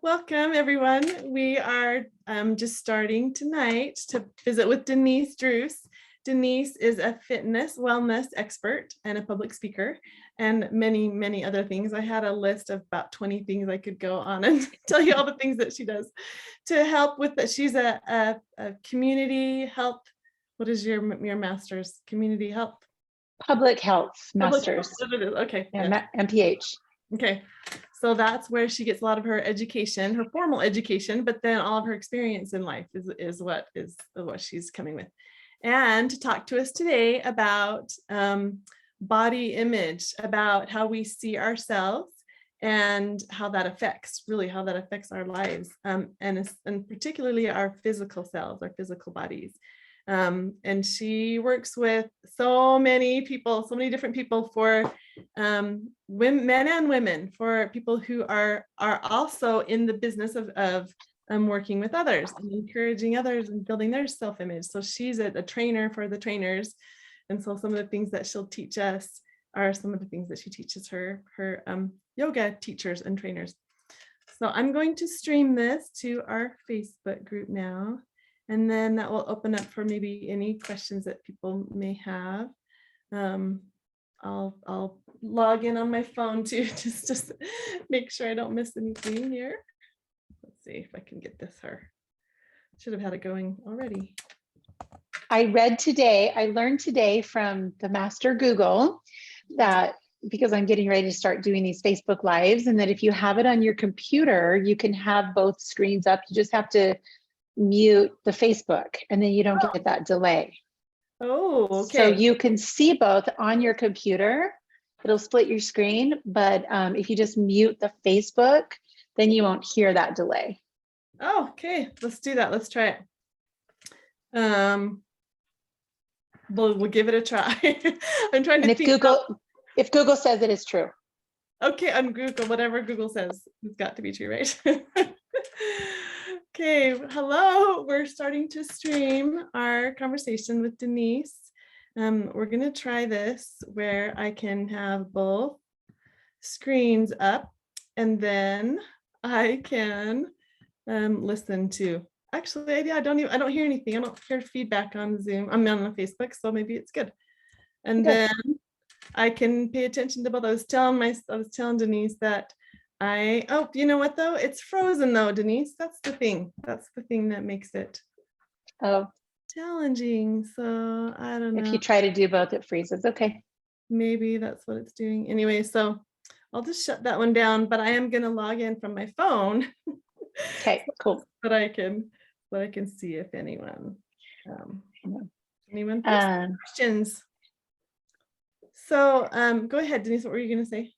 Welcome, everyone. We are just starting tonight to visit with Denise Druce. Denise is a fitness wellness expert and a public speaker and many, many other things. I had a list of about 20 things I could go on and tell you all the things that she does to help with that. She's a community health. What is your master's? Community health? Public health masters. Okay. Yeah, MPH. Okay. So that's where she gets a lot of her education, her formal education, but then all of her experience in life is what she's coming with. And to talk to us today about body image, about how we see ourselves and how that affects our lives, and particularly our physical selves, our physical bodies. And she works with so many people, so many different people for women, men and women, for people who are also in the business of working with others and encouraging others and building their self-image. So she's a trainer for the trainers. And so some of the things that she'll teach us are some of the things that she teaches her yoga teachers and trainers. So I'm going to stream this to our Facebook group now. And then that will open up for maybe any questions that people may have. I'll log in on my phone too, just to make sure I don't miss anything here. Let's see if I can get this her. Should have had it going already. I learned today from the master Google that because I'm getting ready to start doing these Facebook Lives, and that if you have it on your computer, you can have both screens up. You just have to mute the Facebook and then you don't get that delay. Oh, okay. So you can see both on your computer. It'll split your screen, but if you just mute the Facebook, then you won't hear that delay. Oh, okay. Let's do that. Let's try it. We'll give it a try. I'm trying to think if Google says it is true. Okay, on Google, whatever Google says, it's got to be true, right? Okay, hello. We're starting to stream our conversation with Denise. We're going to try this where I can have both screens up and then I can listen to. Actually, I don't hear anything. I don't hear feedback on Zoom. I'm on Facebook, so maybe it's good. And then I can pay attention to both. I was telling Denise that you know what though? It's frozen though, Denise. That's the thing. That's the thing that makes it challenging. So I don't know. If you try to do both, it freezes. Okay. Maybe that's what it's doing. Anyway, so I'll just shut that one down, but I am gonna log in from my phone. Okay, cool. But I can see if anyone questions. So go ahead, Denise, what were you gonna say?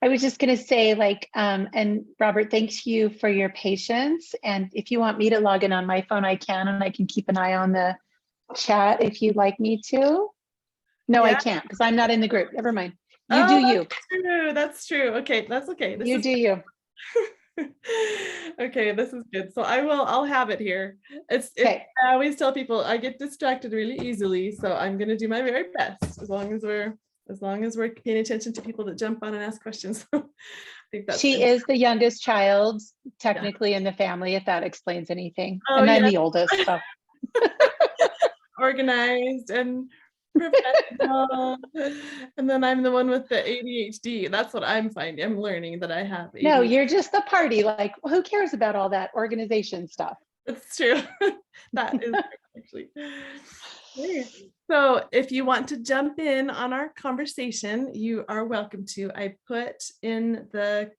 I was just going to say, and Robert, thanks you for your patience. And if you want me to log in on my phone, I can, and I can keep an eye on the chat if you'd like me to. No, I can't because I'm not in the group. Never mind. You do you. That's true. Okay, that's okay. You do you. Okay, this is good. So I'll have it here. I always tell people I get distracted really easily. So I'm going to do my very best as long as we're paying attention to people that jump on and ask questions. I think that's she is the youngest child technically in the family, if that explains anything. Oh, and I'm the oldest. So. Organized and professional. And then I'm the one with the ADHD. That's what I'm finding. I'm learning that I have ADHD. No, you're just the party. Like, who cares about all that organization stuff? It's true. That is actually. So if you want to jump in on our conversation, you are welcome to. I put in the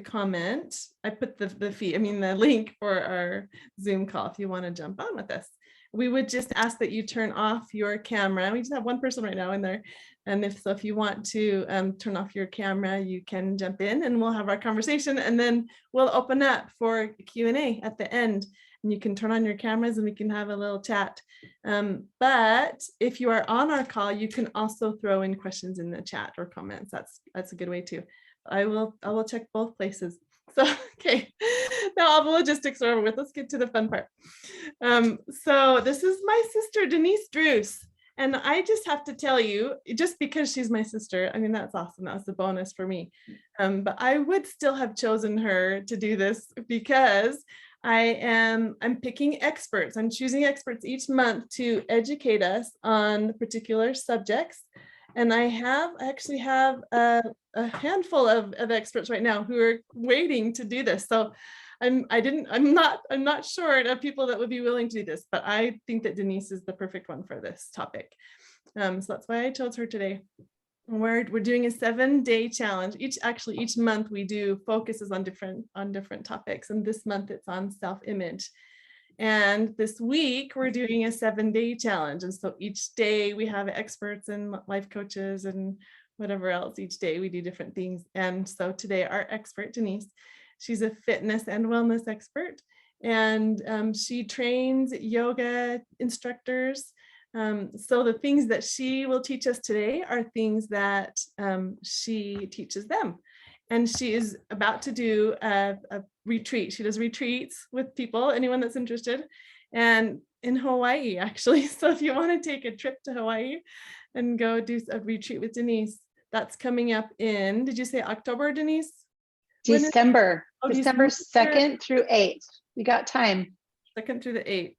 comment, I put the link for our Zoom call if you want to jump on with us. We would just ask that you turn off your camera. We just have one person right now in there. And if you want to turn off your camera, you can jump in and we'll have our conversation, and then we'll open up for Q&A at the end. And you can turn on your cameras and we can have a little chat. But if you are on our call, you can also throw in questions in the chat or comments. That's a good way too. I will check both places. So, okay, now all the logistics are over with. Let's get to the fun part. So this is my sister, Denise Druce, And I just have to tell you, just because she's my sister, I mean, that's awesome. That's a bonus for me. But I would still have chosen her to do this because I'm picking experts. I'm choosing experts each month to educate us on particular subjects. And I actually have a handful of experts right now who are waiting to do this. So I'm not short of people that would be willing to do this, but I think that Denise is the perfect one for this topic. So that's why I chose her today. We're doing a 7-day challenge. Each month we do focuses on different topics, and this month it's on self-image. And this week we're doing a 7-day challenge. And so each day we have experts and life coaches and whatever else. Each day we do different things. And so today our expert, Denise, she's a fitness and wellness expert. And she trains yoga instructors. So the things that she will teach us today are things that she teaches them. And she is about to do a retreat. She does retreats with people, anyone that's interested, and in Hawaii, actually. So if you want to take a trip to Hawaii and go do a retreat with Denise, that's coming up in, did you say October, Denise? December, December December 2nd through 8th. We got time. 2nd through the 8th.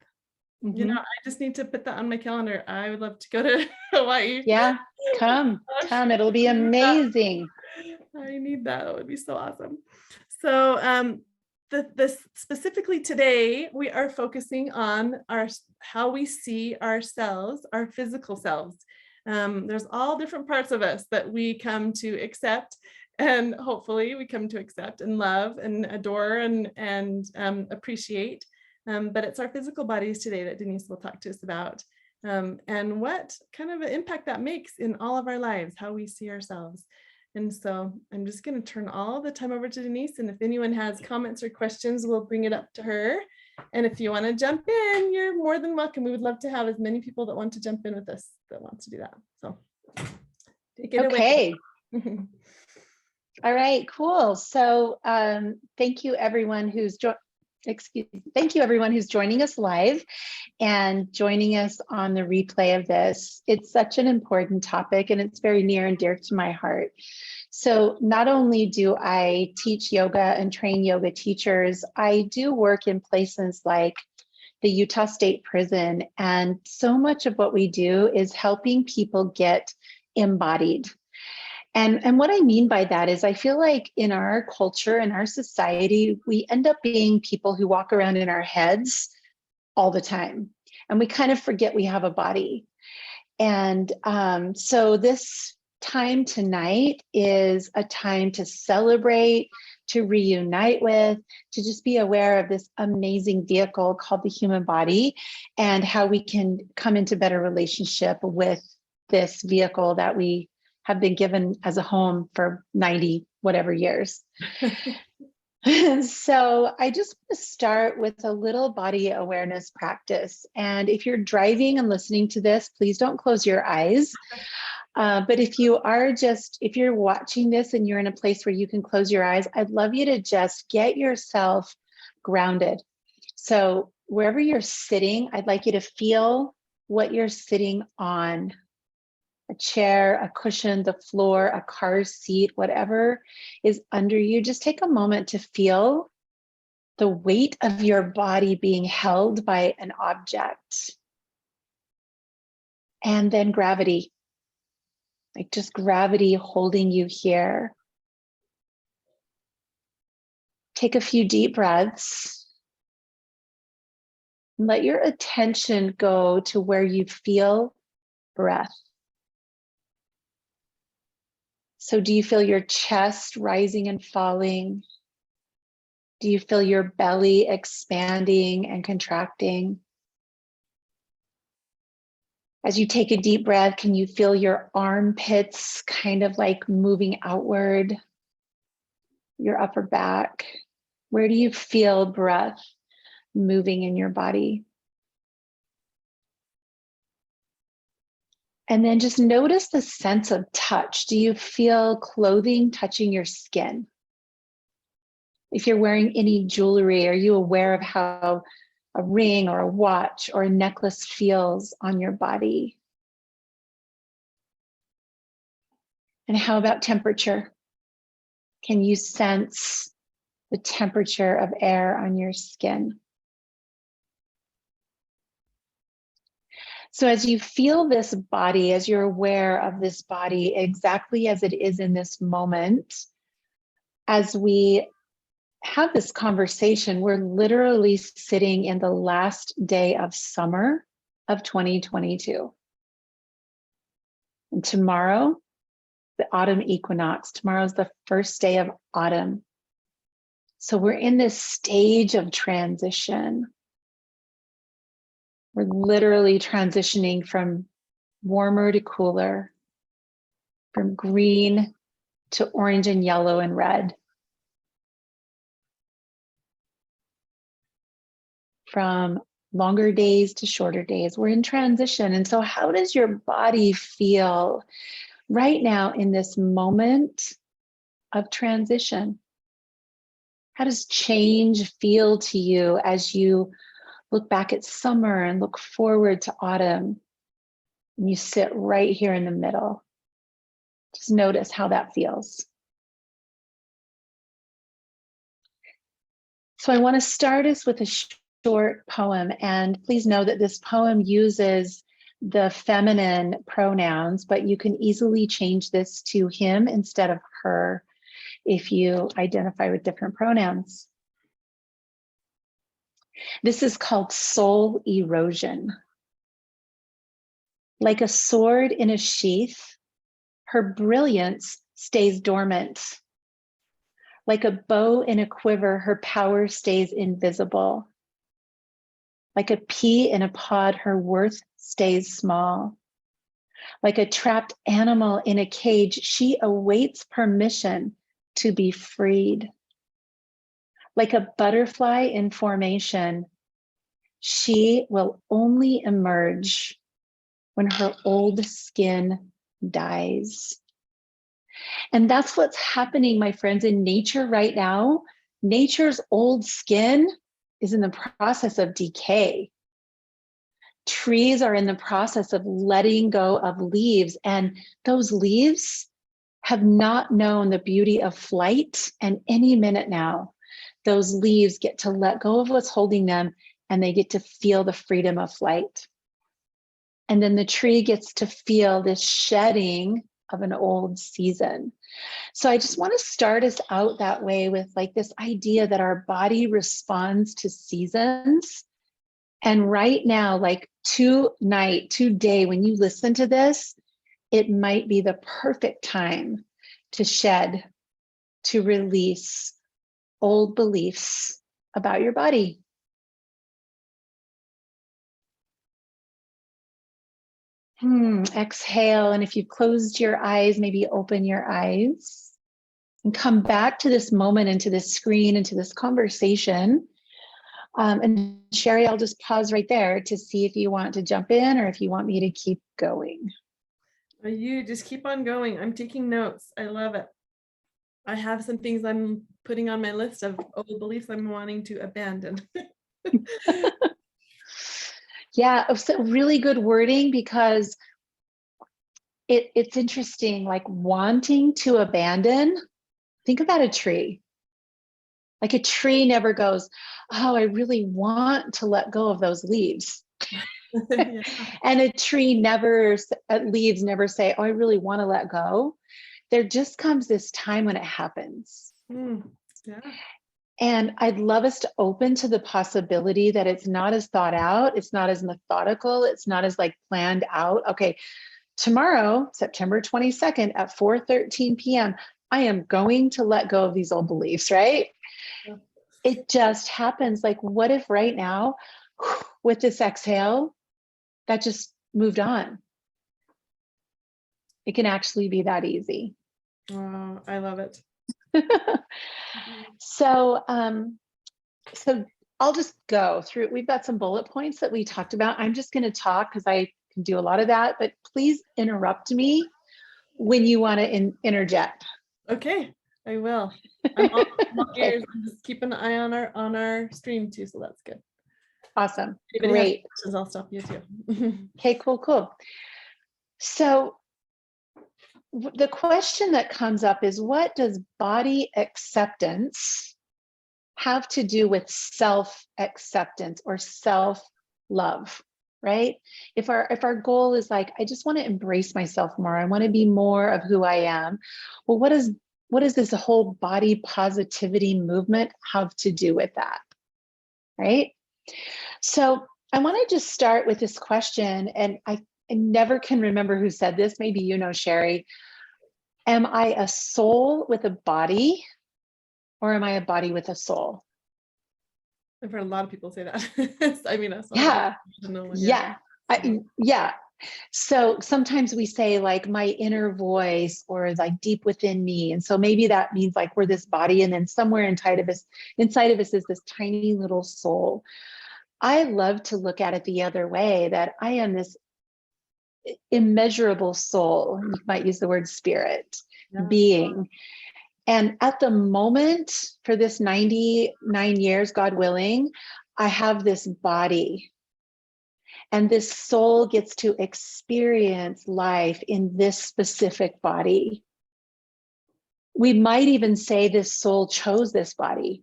Mm-hmm. You know, I just need to put that on my calendar. I would love to go to Hawaii. Yeah, come. It'll be amazing. I need that. That would be so awesome. So this specifically today, we are focusing on how we see ourselves, our physical selves. There's all different parts of us that we come to accept, and hopefully we come to accept and love and adore and appreciate. But it's our physical bodies today that Denise will talk to us about, and what kind of an impact that makes in all of our lives, how we see ourselves. And so I'm just going to turn all the time over to Denise. And if anyone has comments or questions, we'll bring it up to her. And if you want to jump in, you're more than welcome. We would love to have as many people that want to jump in with us that want to do that. So take it away. Okay. All right, cool. So thank you everyone who's joining us live and joining us on the replay of this. It's such an important topic and it's very near and dear to my heart. So not only do I teach yoga and train yoga teachers, I do work in places like the Utah State Prison. And so much of what we do is helping people get embodied. And what I mean by that is I feel like in our culture, in our society, we end up being people who walk around in our heads all the time. And we kind of forget we have a body. And so this time tonight is a time to celebrate, to reunite with, to just be aware of this amazing vehicle called the human body and how we can come into better relationship with this vehicle that we have been given as a home for 90 whatever years. So I just want to start with a little body awareness practice. And if you're driving and listening to this, please don't close your eyes. But if you're watching this and you're in a place where you can close your eyes, I'd love you to just get yourself grounded. So wherever you're sitting, I'd like you to feel what you're sitting on. A chair, a cushion, the floor, a car seat, whatever is under you. Just take a moment to feel the weight of your body being held by an object. And then gravity, like just gravity holding you here. Take a few deep breaths. And let your attention go to where you feel breath. So do you feel your chest rising and falling? Do you feel your belly expanding and contracting? As you take a deep breath, can you feel your armpits kind of like moving outward? Your upper back? Where do you feel breath moving in your body? And then just notice the sense of touch. Do you feel clothing touching your skin? If you're wearing any jewelry, are you aware of how a ring or a watch or a necklace feels on your body? And how about temperature? Can you sense the temperature of air on your skin? So as you feel this body, as you're aware of this body exactly as it is in this moment, as we have this conversation, we're literally sitting in the last day of summer of 2022. And tomorrow, the autumn equinox, tomorrow's the first day of autumn. So we're in this stage of transition. We're literally transitioning from warmer to cooler, from green to orange and yellow and red, from longer days to shorter days. We're in transition. And so how does your body feel right now in this moment of transition? How does change feel to you as you look back at summer and look forward to autumn? And you sit right here in the middle. Just notice how that feels. So I want to start us with a short poem, and please know that this poem uses the feminine pronouns, but you can easily change this to him instead of her if you identify with different pronouns. This is called Soul Erosion. Like a sword in a sheath, her brilliance stays dormant. Like a bow in a quiver, her power stays invisible. Like a pea in a pod, her worth stays small. Like a trapped animal in a cage, she awaits permission to be freed. Like a butterfly in formation, she will only emerge when her old skin dies. And that's what's happening, my friends, in nature right now. Nature's old skin is in the process of decay. Trees are in the process of letting go of leaves, and those leaves have not known the beauty of flight. And any minute now, those leaves get to let go of what's holding them, and they get to feel the freedom of flight. And then the tree gets to feel this shedding of an old season. So I just want to start us out that way with like this idea that our body responds to seasons. And right now, like today, when you listen to this, it might be the perfect time to shed, to release old beliefs about your body. Exhale, and if you've closed your eyes, maybe open your eyes and come back to this moment, into this screen, into this conversation. And Sherry, I'll just pause right there to see if you want to jump in or if you want me to keep going. You just keep on going. I'm taking notes. I love it. I have some things I'm putting on my list of old beliefs I'm wanting to abandon. Yeah, so really good wording, because it's interesting, like wanting to abandon. Think about a tree. Like a tree never goes, oh, I really want to let go of those leaves. Yeah. And a tree leaves never say, oh, I really want to let go. There just comes this time when it happens. Yeah. And I'd love us to open to the possibility that it's not as thought out. It's not as methodical. It's not as like planned out. Okay, tomorrow, September 22nd at 4:13 p.m., I am going to let go of these old beliefs, right? Yeah. It just happens. Like, what if right now, with this exhale, that just moved on? It can actually be that easy. Oh, I love it. So I'll just go through. We've got some bullet points that we talked about. I'm just going to talk because I can do a lot of that, but please interrupt me when you want to interject. Okay, I will. I'm all Okay. ears. I'm just keeping an eye on our stream too, so that's good. Awesome. If anybody Great. has questions, I'll stop you too. Okay, cool. So the question that comes up is, what does body acceptance have to do with self-acceptance or self-love, right? If our goal is like, I just want to embrace myself more, I want to be more of who I am. Well, what does this whole body positivity movement have to do with that, right? So I want to just start with this question, and I never can remember who said this. Maybe you know, Sherry. Am I a soul with a body, or am I a body with a soul? I've heard a lot of people say that. I mean, that's Yeah. yeah. Yeah. So sometimes we say like my inner voice or like deep within me. And so maybe that means like we're this body, and then somewhere inside of us is this tiny little soul. I love to look at it the other way, that I am this immeasurable soul. You might use the word spirit, being. And at the moment, for this 99 years, God willing, I have this body. And this soul gets to experience life in this specific body. We might even say this soul chose this body.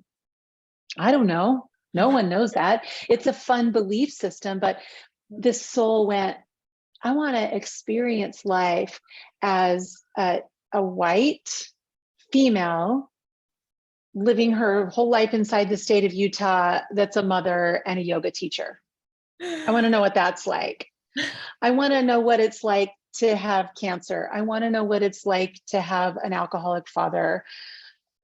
I don't know. No one knows that. It's a fun belief system, but this soul went, I want to experience life as a white female living her whole life inside the state of Utah that's a mother and a yoga teacher. I want to know what that's like. I want to know what it's like to have cancer. I want to know what it's like to have an alcoholic father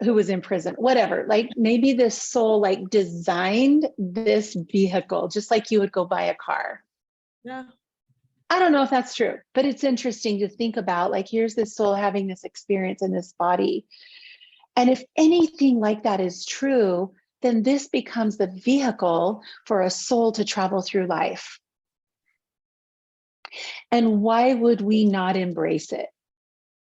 who was in prison, whatever. Like maybe this soul like designed this vehicle, just like you would go buy a car. Yeah. I don't know if that's true, but it's interesting to think about, like, here's this soul having this experience in this body. And if anything like that is true, then this becomes the vehicle for a soul to travel through life. And why would we not embrace it?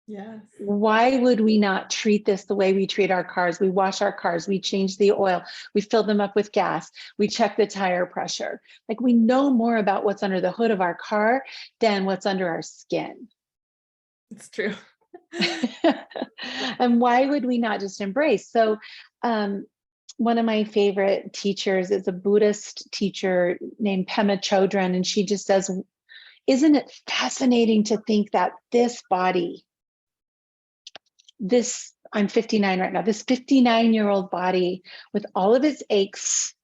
Yes. Why would we not treat this the way we treat our cars? We wash our cars, we change the oil, we fill them up with gas, we check the tire pressure. Like, we know more about what's under the hood of our car than what's under our skin. It's true. And why would we not just embrace? So one of my favorite teachers is a Buddhist teacher named Pema Chodron, and she just says, isn't it fascinating to think that this body, I'm 59 right now, this 59-year-old body with all of its aches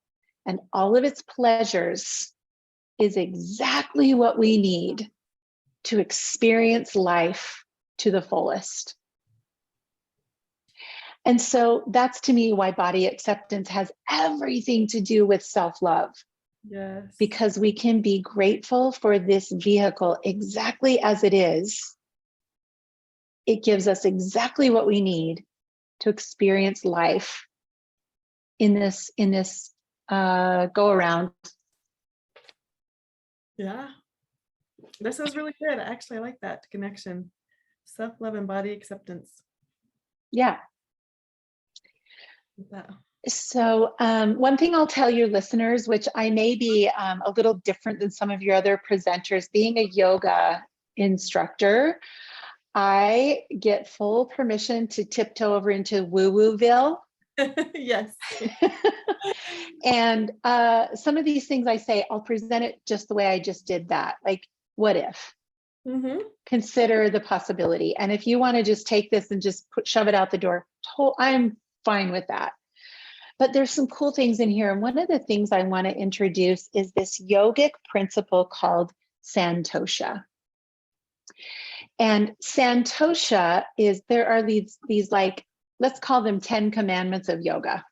and all of its pleasures is exactly what we need to experience life to the fullest. And so that's, to me, why body acceptance has everything to do with self-love. Yes. Because we can be grateful for this vehicle exactly as it is. It gives us exactly what we need to experience life in this go around. Yeah. This is really good. Actually, I like that connection. Self-love and body acceptance. Yeah. That. So one thing I'll tell your listeners, which I may be a little different than some of your other presenters, being a yoga instructor, I get full permission to tiptoe over into woo-wooville. Yes. And some of these things I say, I'll present it just the way I just did that. Like, what if? Mm-hmm. Consider the possibility. And if you want to just take this and just shove it out the door, I'm fine with that. But there's some cool things in here. And one of the things I want to introduce is this yogic principle called Santosha. And Santosha is, there are these like, let's call them 10 commandments of yoga.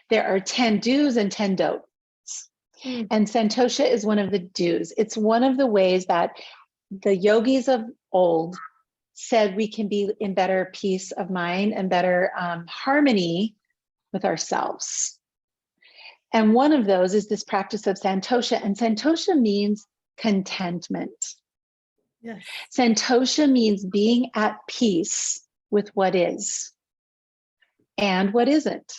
There are 10 do's and 10 don'ts. And Santosha is one of the do's. It's one of the ways that the yogis of old said we can be in better peace of mind and better harmony with ourselves. And one of those is this practice of Santosha. And Santosha means contentment. Yes. Santosha means being at peace with what is and what isn't.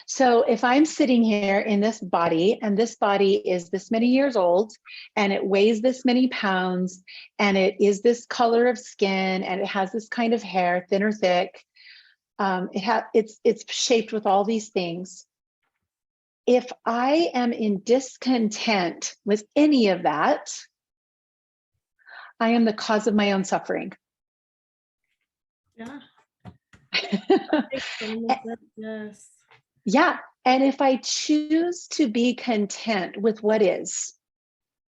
So if I'm sitting here in this body, and this body is this many years old, and it weighs this many pounds, and it is this color of skin, and it has this kind of hair, thin or thick, it's shaped with all these things. If I am in discontent with any of that, I am the cause of my own suffering. Yeah. Yes. Yeah. And if I choose to be content with what is,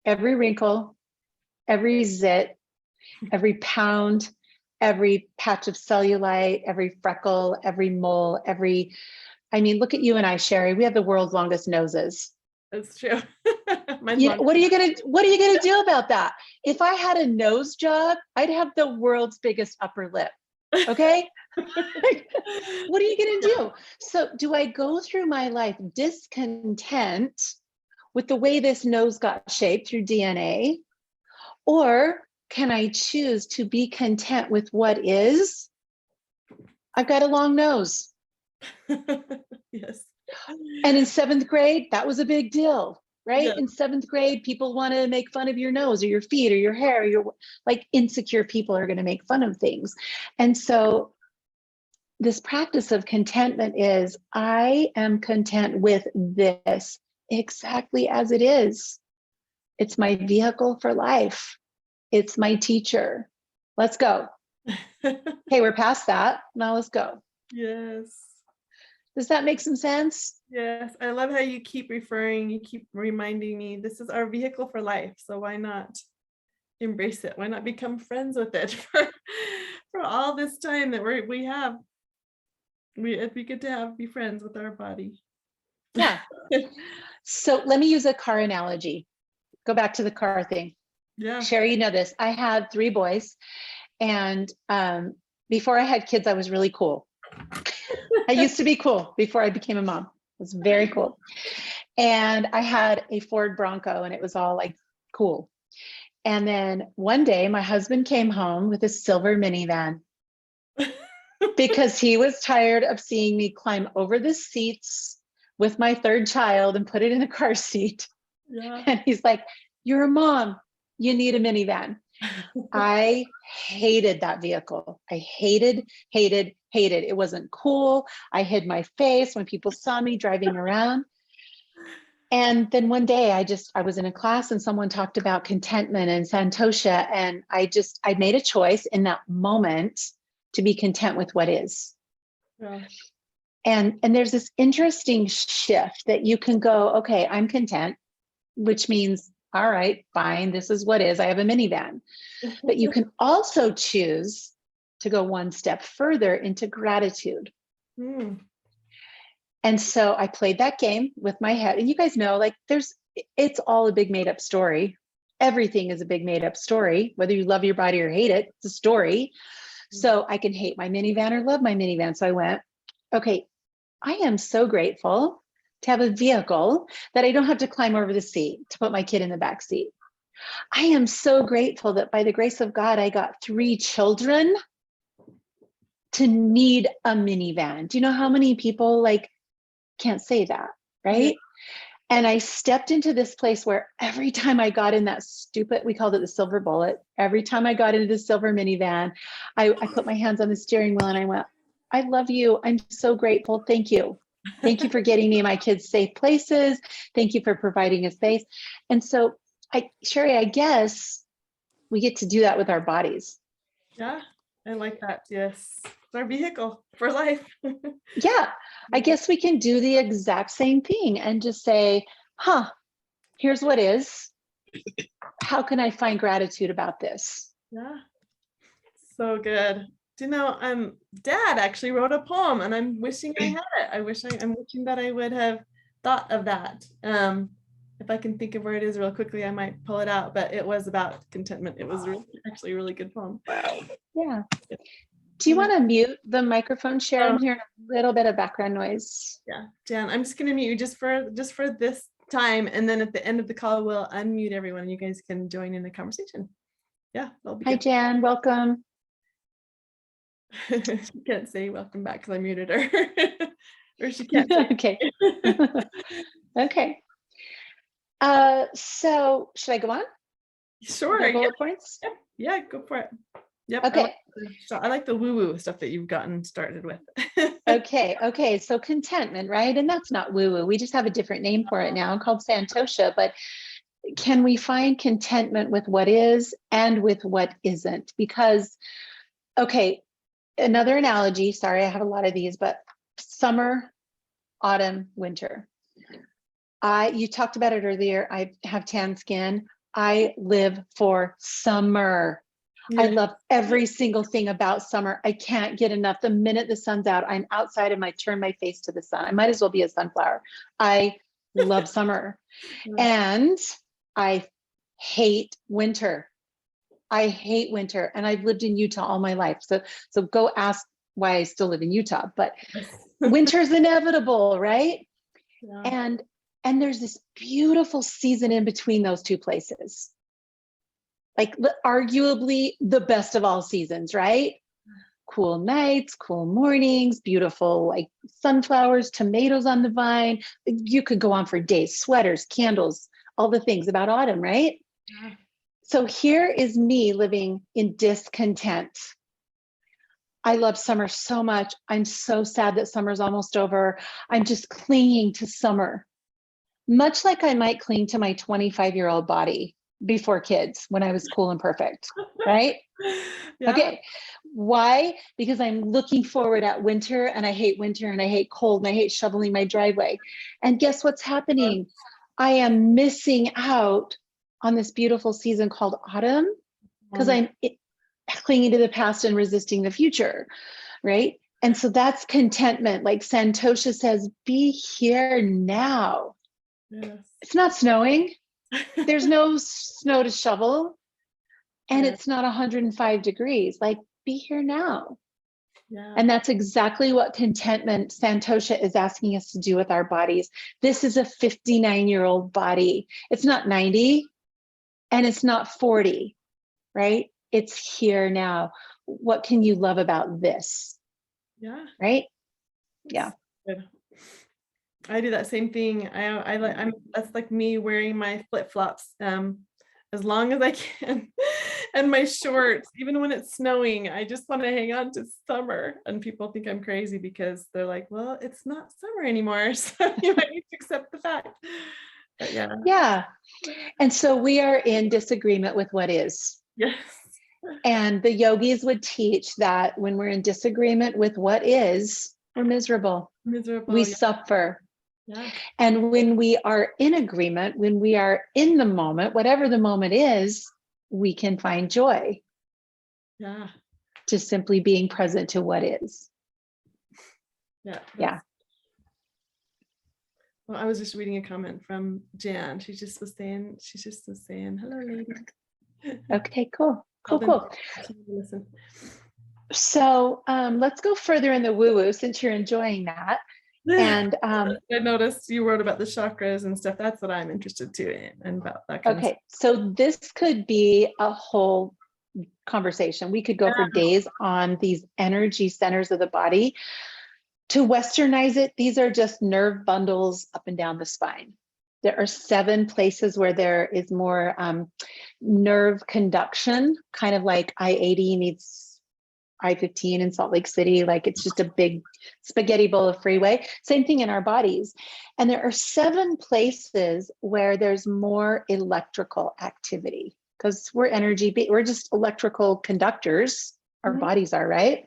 every wrinkle, every zit, every pound, every patch of cellulite, every freckle, every mole, look at you and I, Sherry, we have the world's longest noses. That's true. Mine's long. What are you gonna do about that? If I had a nose job, I'd have the world's biggest upper lip. Okay. What are you gonna do? So do I go through my life discontent with the way this nose got shaped through DNA? Or can I choose to be content with what is? I've got a long nose. Yes. And in 7th grade, that was a big deal, right? Yeah. In 7th grade, people want to make fun of your nose or your feet or your hair, or your, like, insecure people are going to make fun of things. And so this practice of contentment is, I am content with this exactly as it is. It's my vehicle for life. It's my teacher. Let's go. Okay, we're past that. Now let's go. Yes. Does that make some sense? Yes. I love how you keep reminding me this is our vehicle for life. So why not embrace it? Why not become friends with it for all this time that we have? It'd be good to be friends with our body. Yeah. So let me use a car analogy. Go back to the car thing. Yeah. Sherry, you know this. I had 3 boys, and before I had kids, I was really cool. I used to be cool before I became a mom. It was very cool. And I had a Ford Bronco, and it was all like cool. And then one day my husband came home with a silver minivan because he was tired of seeing me climb over the seats with my 3rd child and put it in a car seat. Yeah. And he's like, "You're a mom, you need a minivan." I hated that vehicle. I hated. It wasn't cool. I hid my face when people saw me driving around. And then one day I was in a class and someone talked about contentment and Santosha. And I made a choice in that moment to be content with what is. Yeah. And there's this interesting shift that you can go, okay, I'm content, which means, all right, fine, this is what is. I have a minivan. But you can also choose to go one step further into gratitude. Mm. And so I played that game with my head. And you guys know, like, it's all a big made up story. Everything is a big made up story, whether you love your body or hate it, it's a story. So I can hate my minivan or love my minivan. So I went, okay, I am so grateful to have a vehicle that I don't have to climb over the seat to put my kid in the back seat. I am so grateful that by the grace of God, I got 3 children to need a minivan. Do you know how many people can't say that, right? Yeah. And I stepped into this place where every time I got in that stupid, we called it the silver bullet. Every time I got into the silver minivan, I put my hands on the steering wheel and I went, I love you. I'm so grateful. Thank you. Thank you for getting me and my kids safe places. Thank you for providing a space. And so Sherry, I guess we get to do that with our bodies. Yeah, I like that. Yes. It's our vehicle for life. Yeah, I guess we can do the exact same thing and just say, here's what is. How can I find gratitude about this? Yeah. So good. Do you know, Dad actually wrote a poem and I'm wishing I had it. I'm wishing that I would have thought of that. If I can think of where it is real quickly, I might pull it out, but it was about contentment. It was actually a really good poem. Yeah. Do you want to mute the microphone, Sharon? Hearing a little bit of background noise. Yeah, Jan, I'm just going to mute you just for this time. And then at the end of the call, we'll unmute everyone and you guys can join in the conversation. Yeah. Hi, Jan. Welcome. She can't say welcome back because I muted her. or she can't say. Okay. Okay. So should I go on? Sure. The Yeah. bullet points? Yeah, go for it. Yep. Okay. I like the woo-woo stuff that you've gotten started with. Okay. So contentment, right? And that's not woo-woo. We just have a different name for it now called Santosha. But can we find contentment with what is and with what isn't? Because, okay, another analogy, sorry, I have a lot of these, but summer, autumn, winter. You talked about it earlier. I have tan skin. I live for summer. I Yeah. love every single thing about summer. I can't get enough. The minute the sun's out, I'm outside and I turn my face to the sun. I might as well be a sunflower. I love summer. And I hate winter. I hate winter. And I've lived in Utah all my life. So go ask why I still live in Utah. But winter's inevitable, right? Yeah. And there's this beautiful season in between those two places. Like arguably the best of all seasons, right? Cool nights, cool mornings, beautiful like sunflowers, tomatoes on the vine. You could go on for days, sweaters, candles, all the things about autumn, right? Yeah. So here is me living in discontent. I love summer so much. I'm so sad that summer's almost over. I'm just clinging to summer, much like I might cling to my 25-year-old body before kids when I was cool and perfect, right? Yeah. Okay. Why? Because I'm looking forward at winter and I hate winter and I hate cold and I hate shoveling my driveway. And guess what's happening? I am missing out on this beautiful season called autumn because I'm clinging to the past and resisting the future, right? And so that's contentment. Like Santosha says, be here now. Yes. It's not snowing. There's no snow to shovel. And Yeah. it's not 105 degrees. Like, be here now. Yeah. And that's exactly what contentment Santosha is asking us to do with our bodies. This is a 59-year-old body. It's not 90 and it's not 40, right? It's here now. What can you love about this? Yeah. Right? Yeah. Good. I do that same thing. That's like me wearing my flip-flops as long as I can and my shorts, even when it's snowing. I just want to hang on to summer. And people think I'm crazy because they're like, well, it's not summer anymore. So you might need to accept the fact. But yeah. Yeah. And so we are in disagreement with what is. Yes. And the yogis would teach that when we're in disagreement with what is, we're miserable. Miserable. We Yeah. suffer. Yeah. And when we are in agreement, when we are in the moment, whatever the moment is, we can find joy. Yeah. Just simply being present to what is. Yeah. Yeah. Well, I was just reading a comment from Jan. She's just was saying, hello, lady. Okay, cool. Listen. So let's go further in the woo-woo since you're enjoying that. And I noticed you wrote about the chakras and stuff. That's what I'm interested too in and about that kind of stuff. okay, so this could be a whole conversation. We could go for days on these energy centers of the body. To Westernize it, these are just nerve bundles up and down the spine. There are 7 places where there is more nerve conduction, kind of like I-80 meets I-15 in Salt Lake City. Like it's just a big spaghetti bowl of freeway. Same thing in our bodies. And there are 7 places where there's more electrical activity because we're just electrical conductors. Our bodies are, right?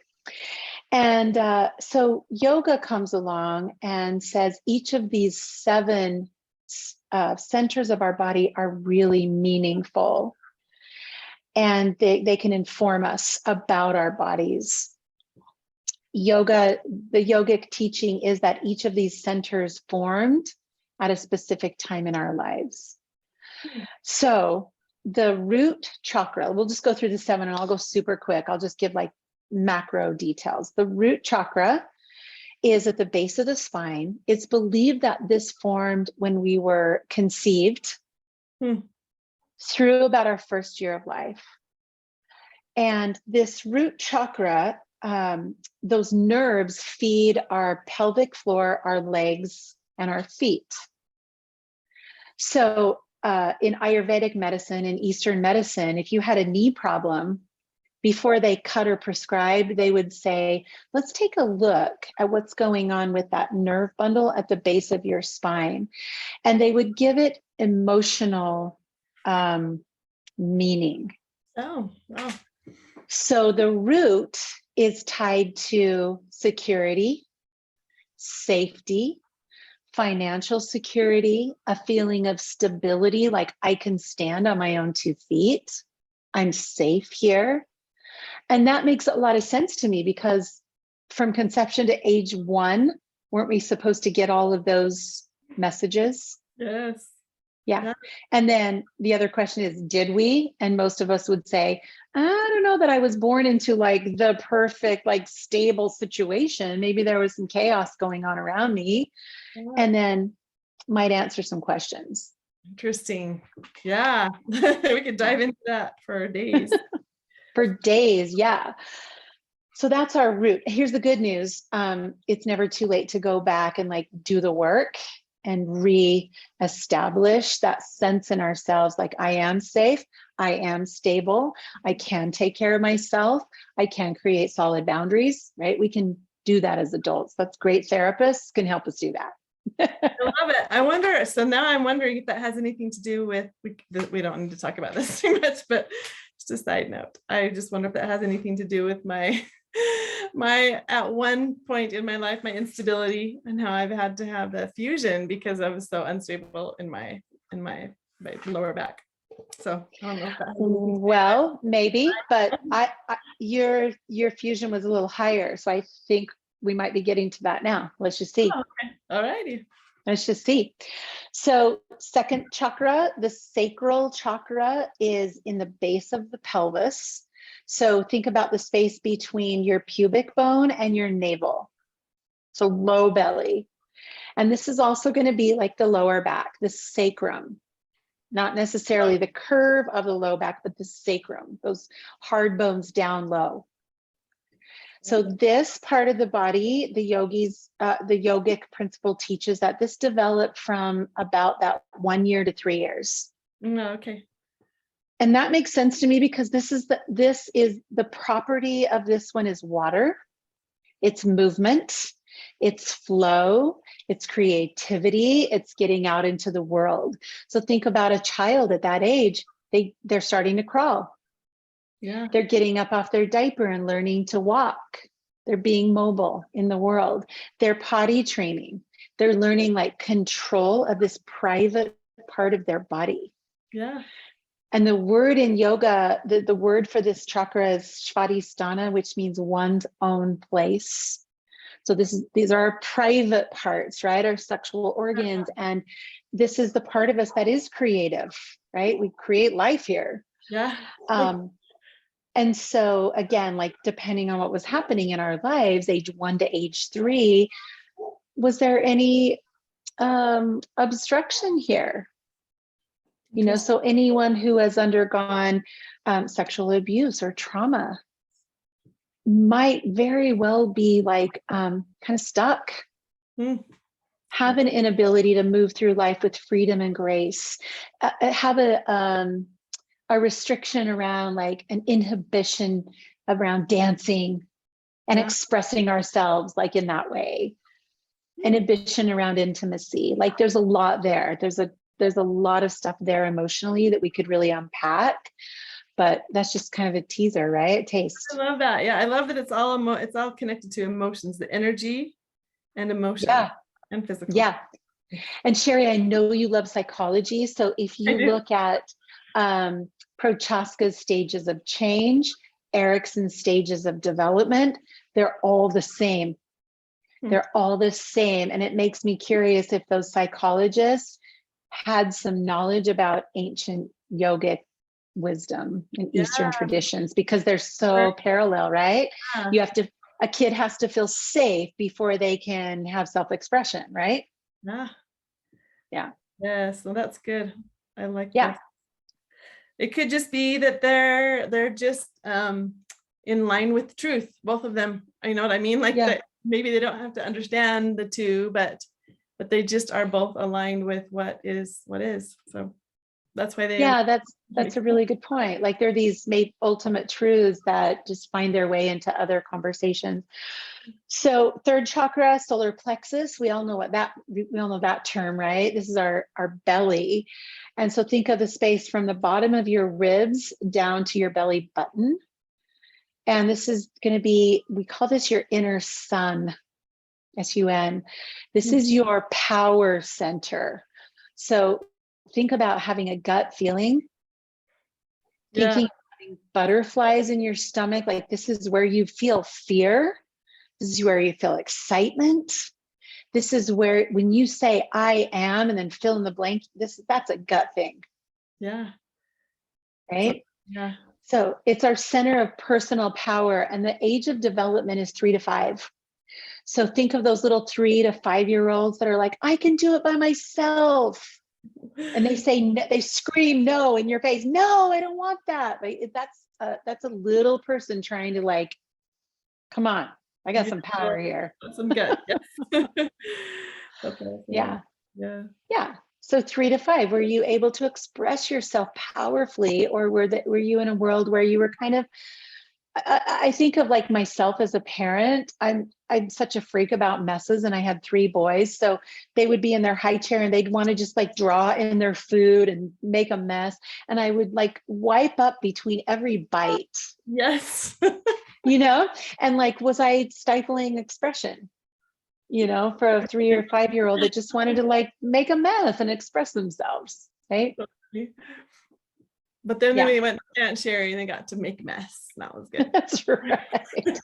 And so yoga comes along and says each of these 7 centers of our body are really meaningful. And they can inform us about our bodies. The yogic teaching is that each of these centers formed at a specific time in our lives. So the root chakra, we'll just go through the 7 and I'll go super quick. I'll just give like macro details. The root chakra is at the base of the spine. It's believed that this formed when we were conceived through about our first year of life. And this root chakra those nerves feed our pelvic floor, our legs, and our feet. So in Ayurvedic medicine and Eastern medicine, if you had a knee problem, before they cut or prescribe, they would say, let's take a look at what's going on with that nerve bundle at the base of your spine. And they would give it emotional meaning. Oh, wow. So the root is tied to security, safety, financial security, a feeling of stability, like I can stand on my own 2 feet. I'm safe here. And that makes a lot of sense to me because from conception to age 1, weren't we supposed to get all of those messages? Yes. Yeah. Yeah. And then the other question is, did we? And most of us would say, I don't know that I was born into like the perfect, like stable situation. Maybe there was some chaos going on around me. And then might answer some questions. Interesting. Yeah. We could dive into that for days. For days, yeah. So that's our root. Here's the good news. It's never too late to go back and like do the work and re-establish that sense in ourselves, like I am safe, I am stable, I can take care of myself, I can create solid boundaries, right? We can do that as adults. That's great. Therapists can help us do that. I love it. I wonder, so now I'm wondering if that has anything to do with, we don't need to talk about this too much, but just a side note. I just wonder if that has anything to do with my at one point in my life, my instability and how I've had to have the fusion because I was so unstable in my lower back. So I don't know if that has anything to do with Well, maybe, but your fusion was a little higher. So I think we might be getting to that now. Let's just see. Oh, okay. All righty. Let's just see. So second chakra, the sacral chakra, is in the base of the pelvis. So think about the space between your pubic bone and your navel. So low belly. And this is also going to be like the lower back, the sacrum. Not necessarily the curve of the low back, but the sacrum, those hard bones down low. So this part of the body, the yogic principle teaches that this developed from about that 1 year to 3 years. Okay. And that makes sense to me because this is the property of this one is water, it's movement, it's flow, it's creativity, it's getting out into the world. So think about a child at that age, they're starting to crawl. Yeah. They're getting up off their diaper and learning to walk. They're being mobile in the world. They're potty training. They're learning like control of this private part of their body. Yeah. And the word in yoga, the word for this chakra is Svadhisthana, which means one's own place. So these are our private parts, right? Our sexual organs. And this is the part of us that is creative, right? We create life here. Yeah. And so again, like depending on what was happening in our lives, age 1 to age 3, was there any obstruction here? You know, so anyone who has undergone sexual abuse or trauma might very well be like kind of stuck, have an inability to move through life with freedom and grace, have a restriction around like an inhibition around dancing and expressing ourselves like in that way, inhibition around intimacy. Like there's a lot there. There's a lot of stuff there emotionally that we could really unpack, but that's just kind of a teaser, right? A taste. I love that. Yeah. I love that it's all connected to emotions, the energy and emotion and physical. Yeah. And Sherry, I know you love psychology. So if you look at Prochaska's stages of change, Erickson's stages of development, they're all the same. They're all the same. And it makes me curious if those psychologists had some knowledge about ancient yogic wisdom and Eastern traditions, because they're so parallel, right? A kid has to feel safe before they can have self-expression, right? Yeah. Yes. Well, that's good. I like that. It could just be that they're just in line with truth, both of them. You know what I mean? Like Yeah. that maybe they don't have to understand the two, but they just are both aligned with what is. So that's why they Yeah, that's a really good point. Like there are these made ultimate truths that just find their way into other conversations. So third chakra, solar plexus, we all know that term, right? This is our belly. And so think of the space from the bottom of your ribs down to your belly button. And this is going to be, we call this your inner sun, sun. This is your power center. So think about having a gut feeling, thinking having butterflies in your stomach, like this is where you feel fear. This is where you feel excitement. This is where, when you say I am and then fill in the blank, that's a gut thing. Yeah. Right? Yeah. So it's our center of personal power, and the age of development is 3 to 5. So think of those little 3 to 5-year-olds that are like, I can do it by myself. And they scream no in your face. No, I don't want that. Like that's a little person trying to like, come on, I got some power here. Some gut. Yes. That's awesome. Yeah. Yeah. Yeah. So 3 to 5, were you able to express yourself powerfully, or were you in a world where you were kind of, I think of like myself as a parent, I'm such a freak about messes, and I had 3 boys. So they would be in their high chair and they'd want to just like draw in their food and make a mess. And I would like wipe up between every bite. Yes. And like, was I stifling expression? For a 3 or 5-year-old that just wanted to like make a mess and express themselves, right? But then Yeah. they went to Aunt Sherry and they got to make mess. That was good. That's right.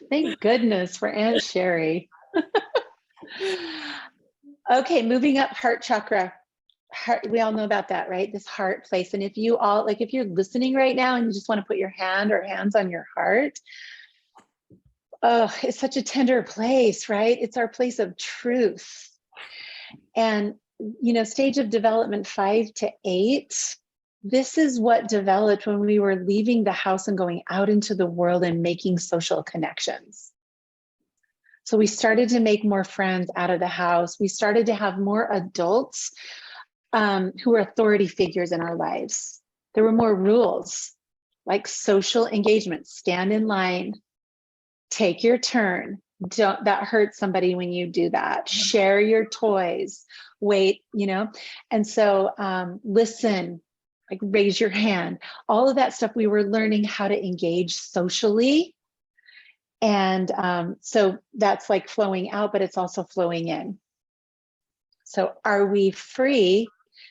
Thank goodness for Aunt Sherry. Okay, moving up, heart chakra. Heart, we all know about that, right? This heart place. And if you're listening right now and you just want to put your hand or hands on your heart, oh, it's such a tender place, right? It's our place of truth. And, stage of development 5 to 8, this is what developed when we were leaving the house and going out into the world and making social connections. So we started to make more friends out of the house. We started to have more adults who were authority figures in our lives. There were more rules, like social engagement, stand in line, take your turn. Don't that hurt somebody when you do that. Share your toys, wait, and so listen, like raise your hand, all of that stuff. We were learning how to engage socially. And so that's like flowing out, but it's also flowing in. So are we free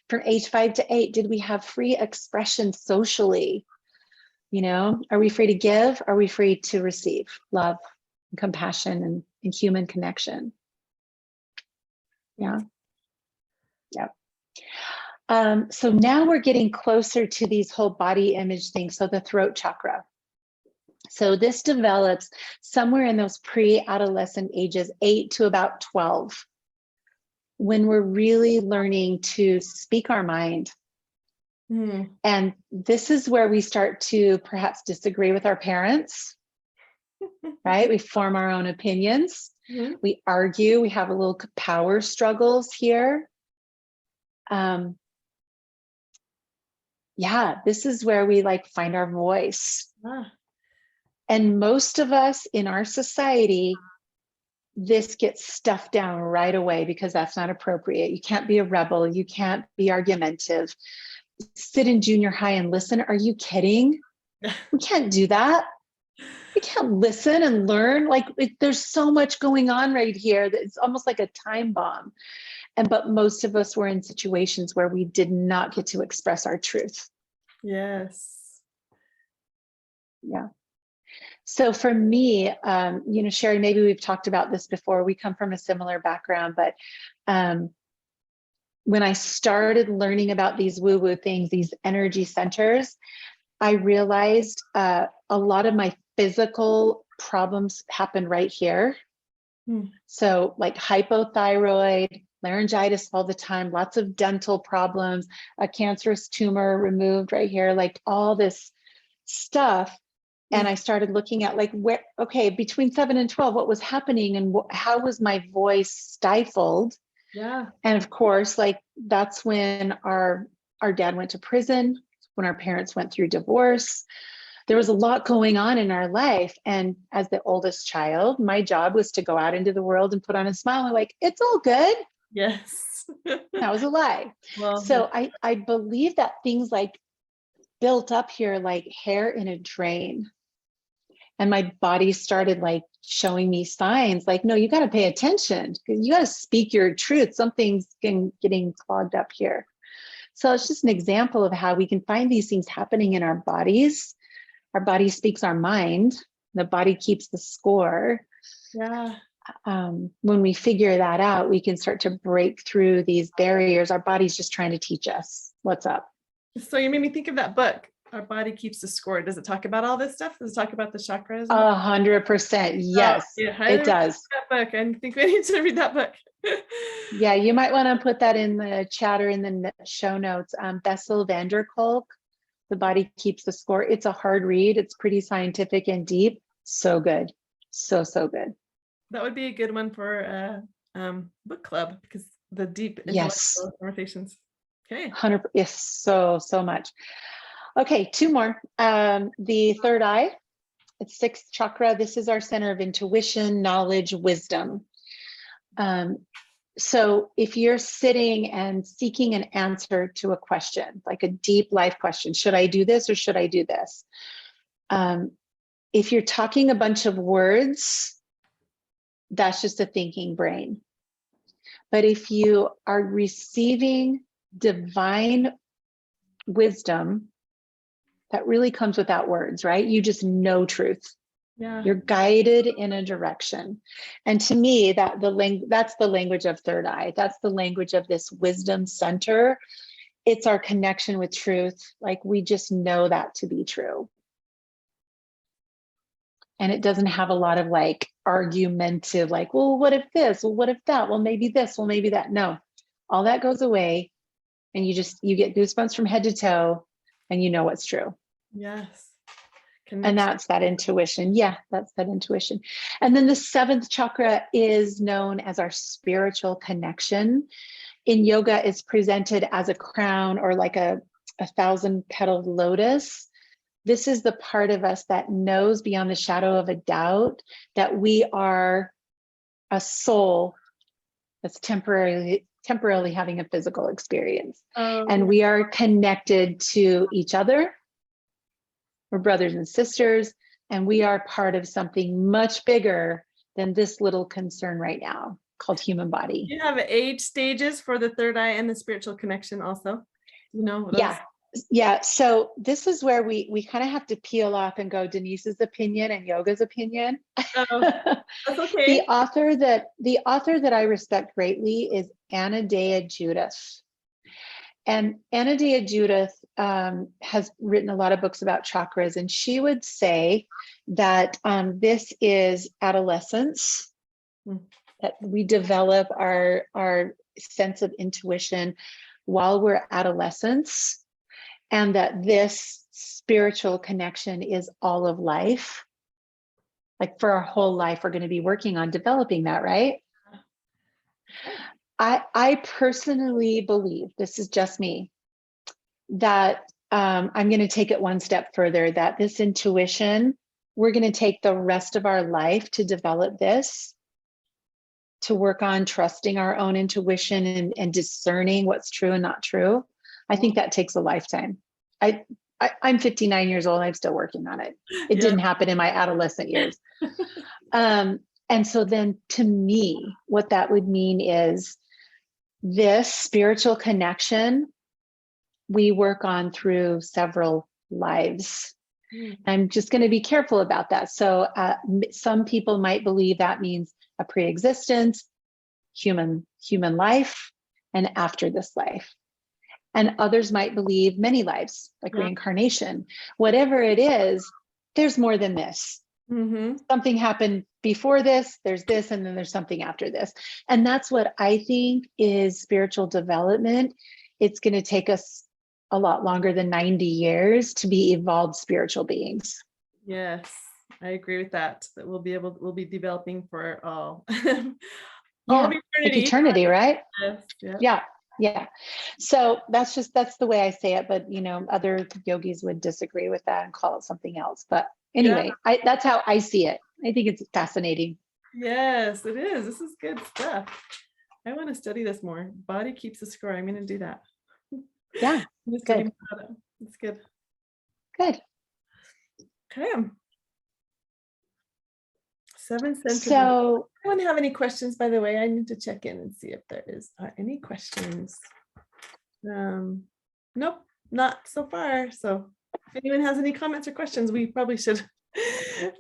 from age 5 to 8? Did we have free expression socially? Are we free to give? Are we free to receive love, and compassion, and human connection? Yeah. Yeah. So now we're getting closer to these whole body image things. So the throat chakra. So this develops somewhere in those pre-adolescent ages, 8 to about 12, when we're really learning to speak our mind. And this is where we start to perhaps disagree with our parents, right? We form our own opinions. We argue. We have a little power struggles here. Yeah, this is where we like find our voice. And most of us in our society, this gets stuffed down right away because that's not appropriate. You can't be a rebel. You can't be argumentative. Sit in junior high and listen. Are you kidding? We can't do that. We can't listen and learn. Like there's so much going on right here that it's almost like a time bomb. But most of us were in situations where we did not get to express our truth. Yes. Yeah. So for me, Sherry, maybe we've talked about this before. We come from a similar background, but when I started learning about these woo-woo things, these energy centers, I realized a lot of my physical problems happen right here. So like hypothyroid, laryngitis all the time, lots of dental problems, a cancerous tumor removed right here, like all this stuff And I started looking at like okay, between 7 and 12, what was happening and how was my voice stifled? Yeah. And of course, like that's when our dad went to prison, when our parents went through divorce. There was a lot going on in our life. And as the oldest child, my job was to go out into the world and put on a smile and like, it's all good. Yes. That was a lie. Well, So I believe that things like built up here like hair in a drain. And my body started like showing me signs like, no, you got to pay attention. You got to speak your truth. Something's getting clogged up here. So it's just an example of how we can find these things happening in our bodies. Our body speaks our mind. The body keeps the score. yeah. When we figure that out, we can start to break through these barriers. Our body's just trying to teach us what's up. So you made me think of that book, Our Body Keeps the Score. Does it talk about all this stuff? Does it talk about the chakras? 100%. Yes, it does. That book. I think we need to read that book. Yeah, you might want to put that in the chat or in the show notes. Bessel van der Kolk, The Body Keeps the Score. It's a hard read. It's pretty scientific and deep. So good. So good. That would be a good one for book club, because the deep intellectual conversations. Okay. 100. Yes, so much. Okay, two more. The third eye, it's sixth chakra. This is our center of intuition, knowledge, wisdom. So if you're sitting and seeking an answer to a question, like a deep life question, should I do this or should I do this? If you're talking a bunch of words, that's just a thinking brain. But if you are receiving divine wisdom, that really comes without words, right? You just know truth. Yeah. You're guided in a direction. And to me, that's the language of third eye. That's the language of this wisdom center. It's our connection with truth. Like we just know that to be true. And it doesn't have a lot of like argumentative, like, well, what if this? Well, what if that? Well, maybe this, well, maybe that. No, all that goes away. And you get goosebumps from head to toe and you know what's true. Yes. And that's that intuition. Yeah, that's that intuition. And then the seventh chakra is known as our spiritual connection. In yoga, it's presented as a crown or like a 1,000-petaled lotus. This is the part of us that knows beyond the shadow of a doubt that we are a soul that's temporarily having a physical experience. And we are connected to each other. We're brothers and sisters, and we are part of something much bigger than this little concern right now called human body. You have age stages for the third eye and the spiritual connection also, you know? Those? Yeah. So this is where we kind of have to peel off and go Denise's opinion and yoga's opinion. Oh, that's okay. The author that I respect greatly is Anna Dea Judith. And Anna Dea Judith has written a lot of books about chakras, and she would say that this is adolescence, that we develop our sense of intuition while we're adolescents, and that this spiritual connection is all of life. Like for our whole life, we're going to be working on developing that, right? I personally believe, this is just me, that I'm going to take it one step further, that this intuition, we're going to take the rest of our life to develop this, to work on trusting our own intuition and discerning what's true and not true. I think that takes a lifetime. I'm 59 years old. I'm still working on it. It didn't happen in my adolescent years. And so then to me, what that would mean is this spiritual connection we work on through several lives. I'm just going to be careful about that. So some people might believe that means a pre-existence, human life, and after this life. And others might believe many lives, like reincarnation. Whatever it is, there's more than this. Something happened before this, there's this, and then there's something after this. And that's what I think is spiritual development. It's going to take us a lot longer than 90 years to be evolved spiritual beings. Yes, I agree with that. That we'll be developing for all, all of Yeah, like eternity. eternity, right? Yes, yeah. Yeah. Yeah. So that's the way I say it. But, other yogis would disagree with that and call it something else. But Yeah, anyway, that's how I see it. I think it's fascinating. yes, it is. This is good stuff. I want to study this more. Body keeps the score. I'm going to do that. Yeah. I'm going to study Good. more about it. It's good. Good. Okay. 7 centimeters. So, Anyone have any questions, by the way? I need to check in and see if there are any questions. Nope, not so far. So if anyone has any comments or questions, we probably should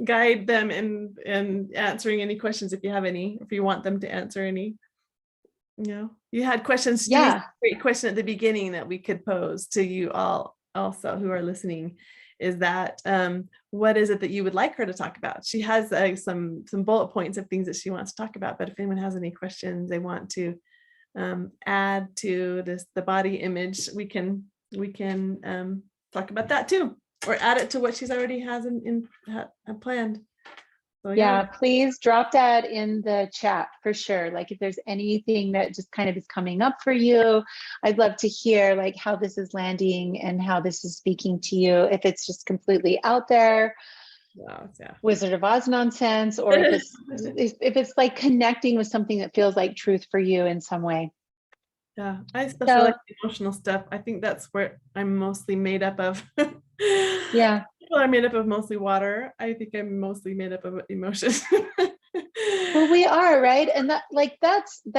guide them in answering any questions if you have any, if you want them to answer any. You had questions. Denise, yeah. great question at the beginning that we could pose to you all also who are listening is that what is it that you would like her to talk about? She has some bullet points of things that she wants to talk about, but if anyone has any questions they want to add to the body image, we can talk about that too, or add it to what she's already has planned. So Yeah, please drop that in the chat for sure. Like if there's anything that just kind of is coming up for you, I'd love to hear like how this is landing and how this is speaking to you. If it's just completely out there, Wizard of Oz nonsense, or if it's like connecting with something that feels like truth for you in some way. Yeah, I especially like the emotional stuff. I think that's where I'm mostly made up of. Yeah. People are made up of mostly water. I think I'm mostly made up of emotions. Well, we are, right? And that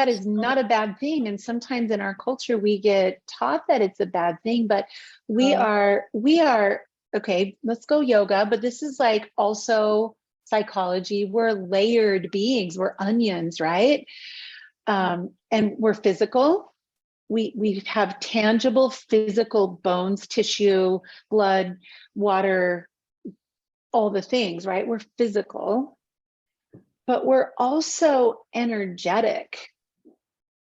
is not a bad thing. And sometimes in our culture, we get taught that it's a bad thing, but we are, okay, let's go yoga, but this is like also psychology. We're layered beings, we're onions, right? And we're physical. We have tangible physical bones, tissue, blood, water, all the things, right? We're physical, but we're also energetic.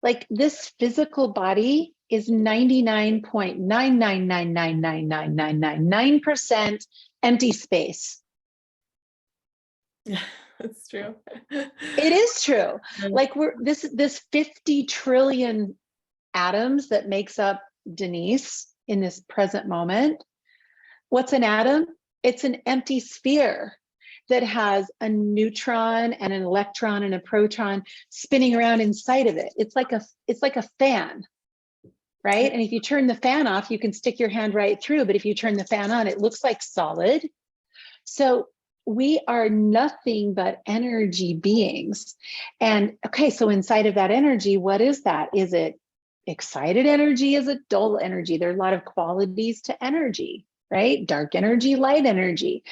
Like this physical body is 99.999999999% empty space. Yeah, that's true. It is true. Like we're this 50 trillion atoms that makes up Denise in this present moment. What's an atom? It's an empty sphere that has a neutron and an electron and a proton spinning around inside of it. It's like a fan, right? And if you turn the fan off, you can stick your hand right through, but if you turn the fan on, it looks like solid. So we are nothing but energy beings. And okay, so inside of that energy, what is that? Is it excited energy? Is it dull energy? There are a lot of qualities to energy, right? Dark energy, light energy.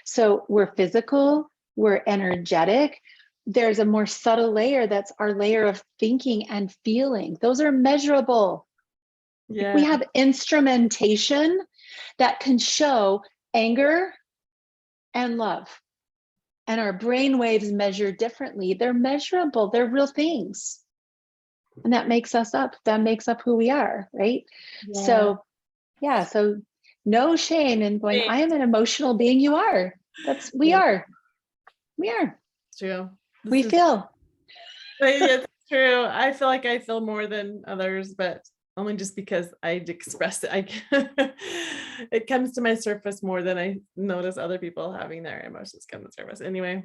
So we're physical, we're energetic. There's a more subtle layer that's our layer of thinking and feeling. Those are measurable. Yeah. We have instrumentation that can show anger and love. And our brain waves measure differently. They're measurable, they're real things. And that makes us up. That makes up who we are, right? Yeah. So no shame in going, I am an emotional being. You are. We are. It's true. We feel. It's true. I feel like I feel more than others, but only just because I express it. It comes to my surface more than I notice other people having their emotions come to surface anyway.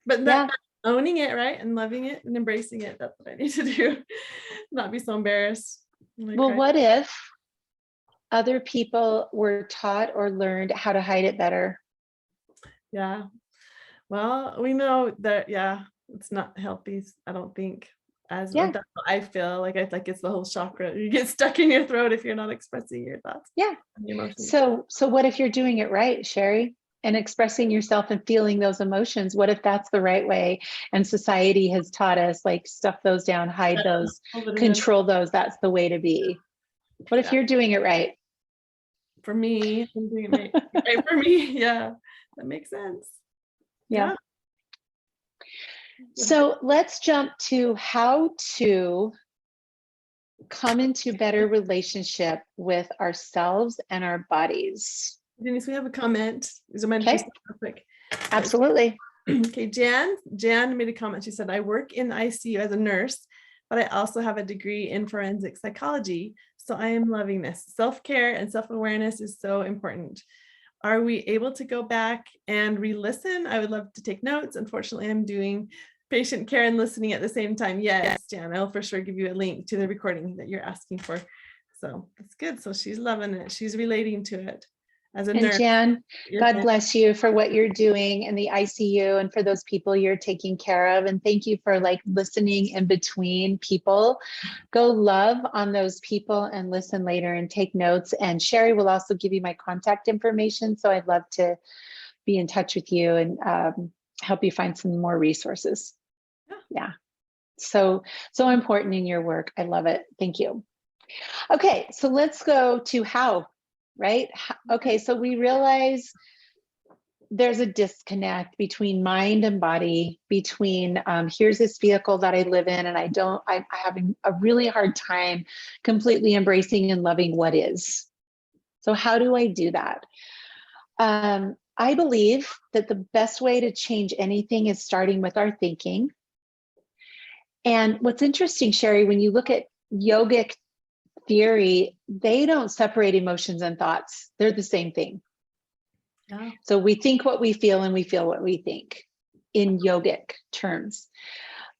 But owning it, right? And loving it and embracing it. That's what I need to do. Not be so embarrassed. Well, what if other people were taught or learned how to hide it better? Yeah. Well, we know that, it's not healthy, I don't think. That's what I feel like. It's the whole chakra. You get stuck in your throat if you're not expressing your thoughts. Yeah. Emotions. So what if you're doing it right, Sherry? And expressing yourself and feeling those emotions? What if that's the right way? And society has taught us like stuff those down, hide those, control those. That's the way to be. What if you're doing it right? For me, I'm doing it right for me. Yeah, that makes sense. Yeah. So let's jump to how to come into better relationship with ourselves and our bodies. Denise, we have a comment. So I'm going to Okay. just real quick. Absolutely. Okay, Jan made a comment. She said, I work in the ICU as a nurse, but I also have a degree in forensic psychology. So I am loving this. Self-care and self-awareness is so important. Are we able to go back and re-listen? I would love to take notes. Unfortunately, I'm doing patient care and listening at the same time. Yes, Jan, I'll for sure give you a link to the recording that you're asking for. So that's good. So she's loving it. She's relating to it as a And nurse. Jan, God bless you for what you're doing in the ICU and for those people you're taking care of. And thank you for like listening in between people. Go love on those people and listen later and take notes. And Sherry will also give you my contact information. So I'd love to be in touch with you and help you find some more resources. Yeah. So important in your work. I love it. Thank you. Okay, so let's go to how, right? Okay, so we realize there's a disconnect between mind and body, between here's this vehicle that I live in, and I'm having a really hard time completely embracing and loving what is. So how do I do that? I believe that the best way to change anything is starting with our thinking. And what's interesting, Sherry, when you look at yogic theory, they don't separate emotions and thoughts. They're the same thing. Yeah. So we think what we feel and we feel what we think in yogic terms.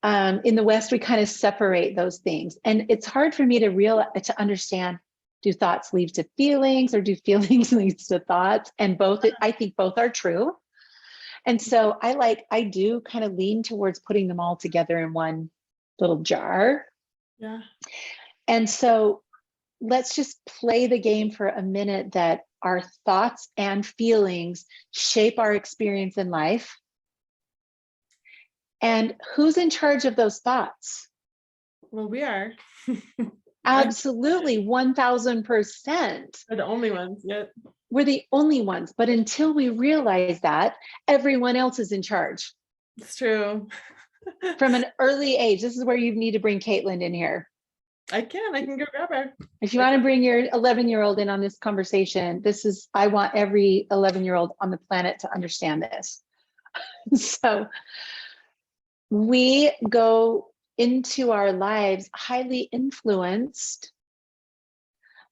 In the West, we kind of separate those things. And it's hard for me to understand, do thoughts lead to feelings or do feelings lead to thoughts? And both, I think both are true. And so I do kind of lean towards putting them all together in one little jar. Yeah. And so let's just play the game for a minute that our thoughts and feelings shape our experience in life. And who's in charge of those thoughts? Well, we are. Absolutely, 1000%. We're the only ones yet. We're the only ones. But until we realize that, everyone else is in charge. It's true. From an early age, this is where you need to bring Caitlin in here. I can go grab her. If you want to bring your 11-year-old in on this conversation, I want every 11-year-old on the planet to understand this. So we go into our lives highly influenced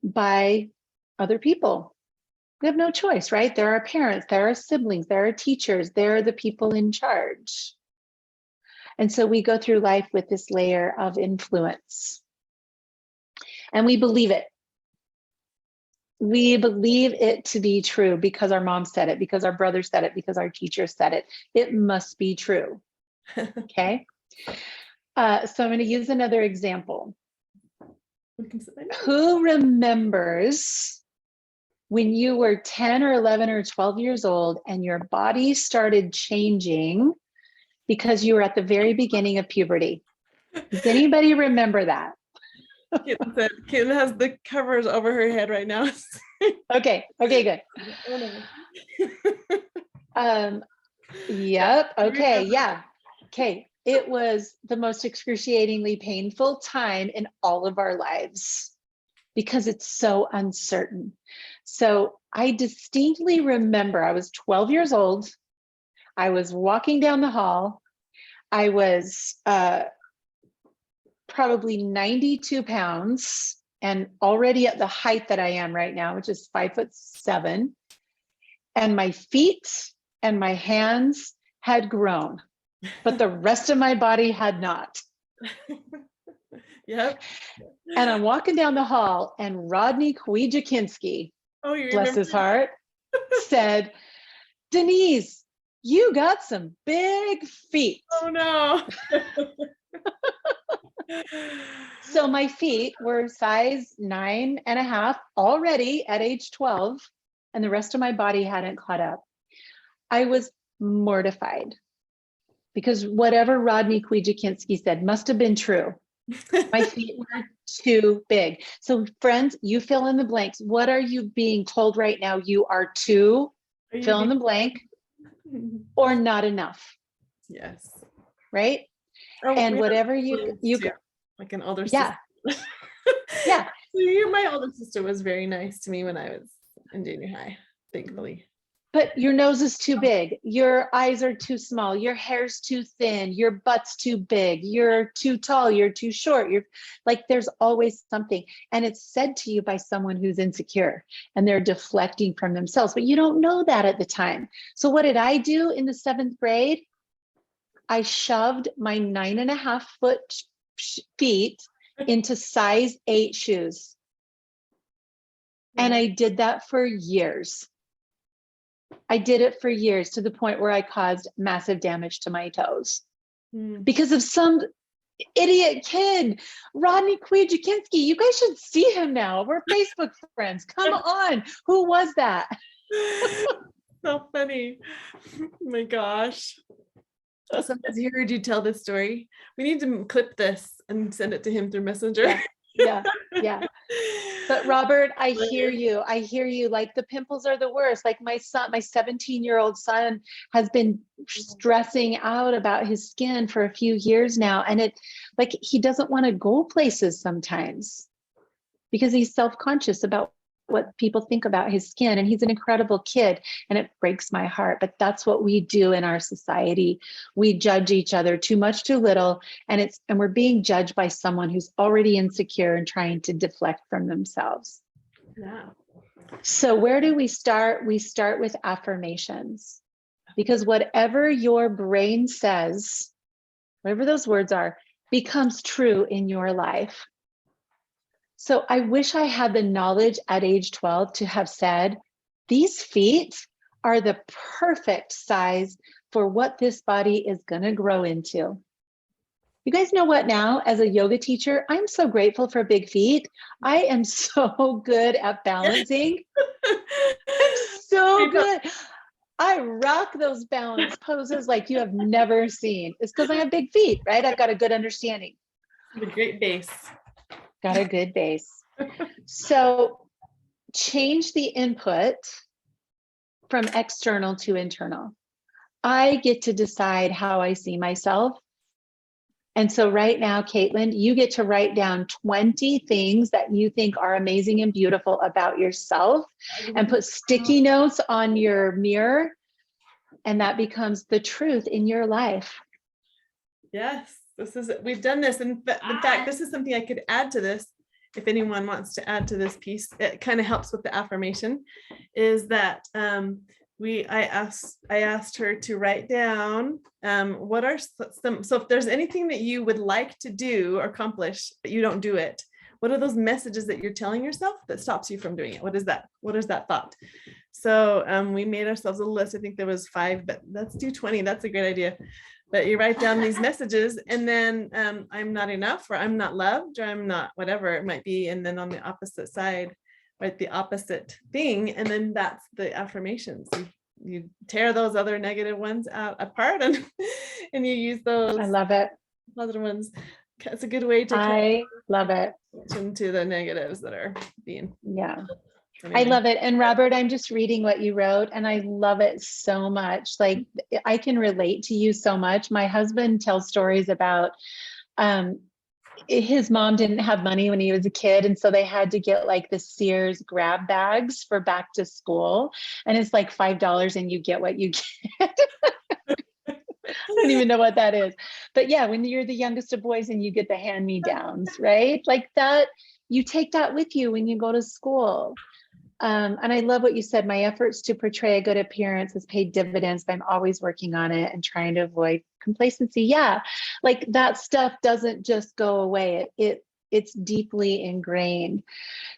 by other people. We have no choice, right? There are parents, there are siblings, there are teachers, there are the people in charge. And so we go through life with this layer of influence. And we believe it. We believe it to be true because our mom said it, because our brother said it, because our teacher said it. It must be true. Okay. So I'm going to use another example. Who remembers when you were 10 or 11 or 12 years old and your body started changing because you were at the very beginning of puberty? Does anybody remember that? Caitlin has the covers over her head right now. Okay, good. Yep, okay, yeah. Okay, it was the most excruciatingly painful time in all of our lives because it's so uncertain. So I distinctly remember I was 12 years old. I was walking down the hall. I was probably 92 pounds and already at the height that I am right now, which is 5'7". And my feet and my hands had grown, but the rest of my body had not. Yep. And I'm walking down the hall and Rodney Kwijakinski, bless his heart, said, Denise, you got some big feet. Oh no. So my feet were size 9.5 already at age 12, and the rest of my body hadn't caught up. I was mortified because whatever Rodney Kwijakinski said must have been true. My feet were too big. So friends, you fill in the blanks. What are you being told right now? You are too, fill in the blank, or not enough. Yes. Right? Oh, and whatever you like an older sister. Yeah. My older sister was very nice to me when I was in junior high. thankfully. But your nose is too big. Your eyes are too small. Your hair's too thin. Your butt's too big. You're too tall. You're too short. You're like, there's always something. And it's said to you by someone who's insecure and they're deflecting from themselves, but you don't know that at the time. So what did I do in the 7th grade? I shoved my 9.5 foot feet into size 8 shoes. And I did that for years. I did it for years, to the point where I caused massive damage to my toes because of some idiot kid, Rodney Kwiatkowski. You guys should see him now. We're Facebook friends. Come on. Who was that? So funny. Oh my gosh. Sometimes he heard you tell this story. We need to clip this and send it to him through Messenger. Yeah. But Robert, I hear you. Like, the pimples are the worst. Like, my son, my 17-year-old son, has been stressing out about his skin for a few years now. And it, like, he doesn't want to go places sometimes because he's self-conscious about what people think about his skin. And he's an incredible kid, and it breaks my heart. But that's what we do in our society. We judge each other too much, too little, and we're being judged by someone who's already insecure and trying to deflect from themselves. Yeah. So where do we start? We start with affirmations, because whatever your brain says, whatever those words are, becomes true in your life. So I wish I had the knowledge at age 12 to have said, these feet are the perfect size for what this body is going to grow into. You guys know what now, as a yoga teacher, I'm so grateful for big feet. I am so good at balancing. I'm so good. I rock those balance poses like you have never seen. It's because I have big feet, right? I've got a good understanding. A great base. Got a good base. So change the input from external to internal. I get to decide how I see myself. And so right now, Caitlin, you get to write down 20 things that you think are amazing and beautiful about yourself, and put sticky notes on your mirror. And that becomes the truth in your life. Yes, we've done this. In fact, this is something I could add to this. If anyone wants to add to this piece, it kind of helps with the affirmation, is that I asked her to write down what are some, so if there's anything that you would like to do or accomplish, but you don't do it, what are those messages that you're telling yourself that stops you from doing it? What is that? What is that thought? So we made ourselves a list. I think there was 5, but let's do 20. That's a great idea. But you write down these messages, and then I'm not enough, or I'm not loved, or I'm not whatever it might be. And then on the opposite side, write the opposite thing. And then that's the affirmations. You tear those other negative ones apart, and you use those I love it. positive ones. It's a good way to I love it. into the negatives that are being. Yeah. Anyway. I love it. And Robert, I'm just reading what you wrote, and I love it so much. Like, I can relate to you so much. My husband tells stories about his mom didn't have money when he was a kid. And so they had to get like the Sears grab bags for back to school. And it's like $5 and you get what you get. I don't even know what that is. But yeah, when you're the youngest of boys and you get the hand-me-downs, right? Like that, you take that with you when you go to school. And I love what you said. My efforts to portray a good appearance has paid dividends, but I'm always working on it and trying to avoid complacency. Yeah, like that stuff doesn't just go away. It's deeply ingrained.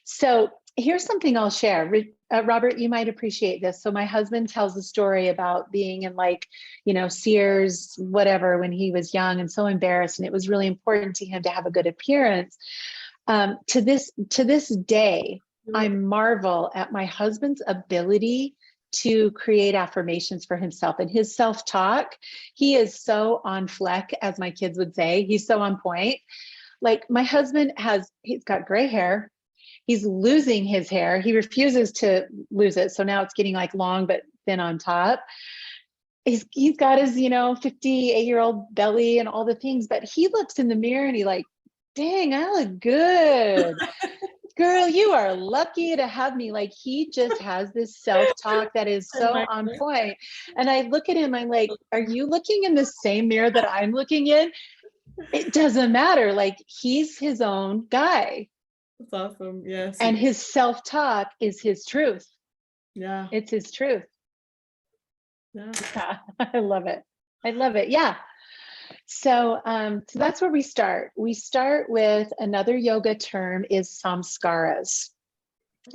So here's something I'll share. Robert, you might appreciate this. So my husband tells a story about being in like, Sears, whatever, when he was young and so embarrassed. And it was really important to him to have a good appearance. To this day, I marvel at my husband's ability to create affirmations for himself and his self-talk. He is so on fleck, as my kids would say. He's so on point. Like, my husband he's got gray hair. He's losing his hair. He refuses to lose it. So now it's getting like long, but thin on top. He's got his, 58-year-old belly and all the things, but he looks in the mirror and he like, dang, I look good. girl, you are lucky to have me. Like, he just has this self-talk that is I so like on it. point. And I look at him, I'm like, are you looking in the same mirror that I'm looking in? It doesn't matter. Like, he's his own guy. That's awesome. Yes. And his self-talk is his truth. Yeah. It's his truth. Yeah. Yeah, I love it. I love it. Yeah. So, so that's where we start. We start with another yoga term is samskaras.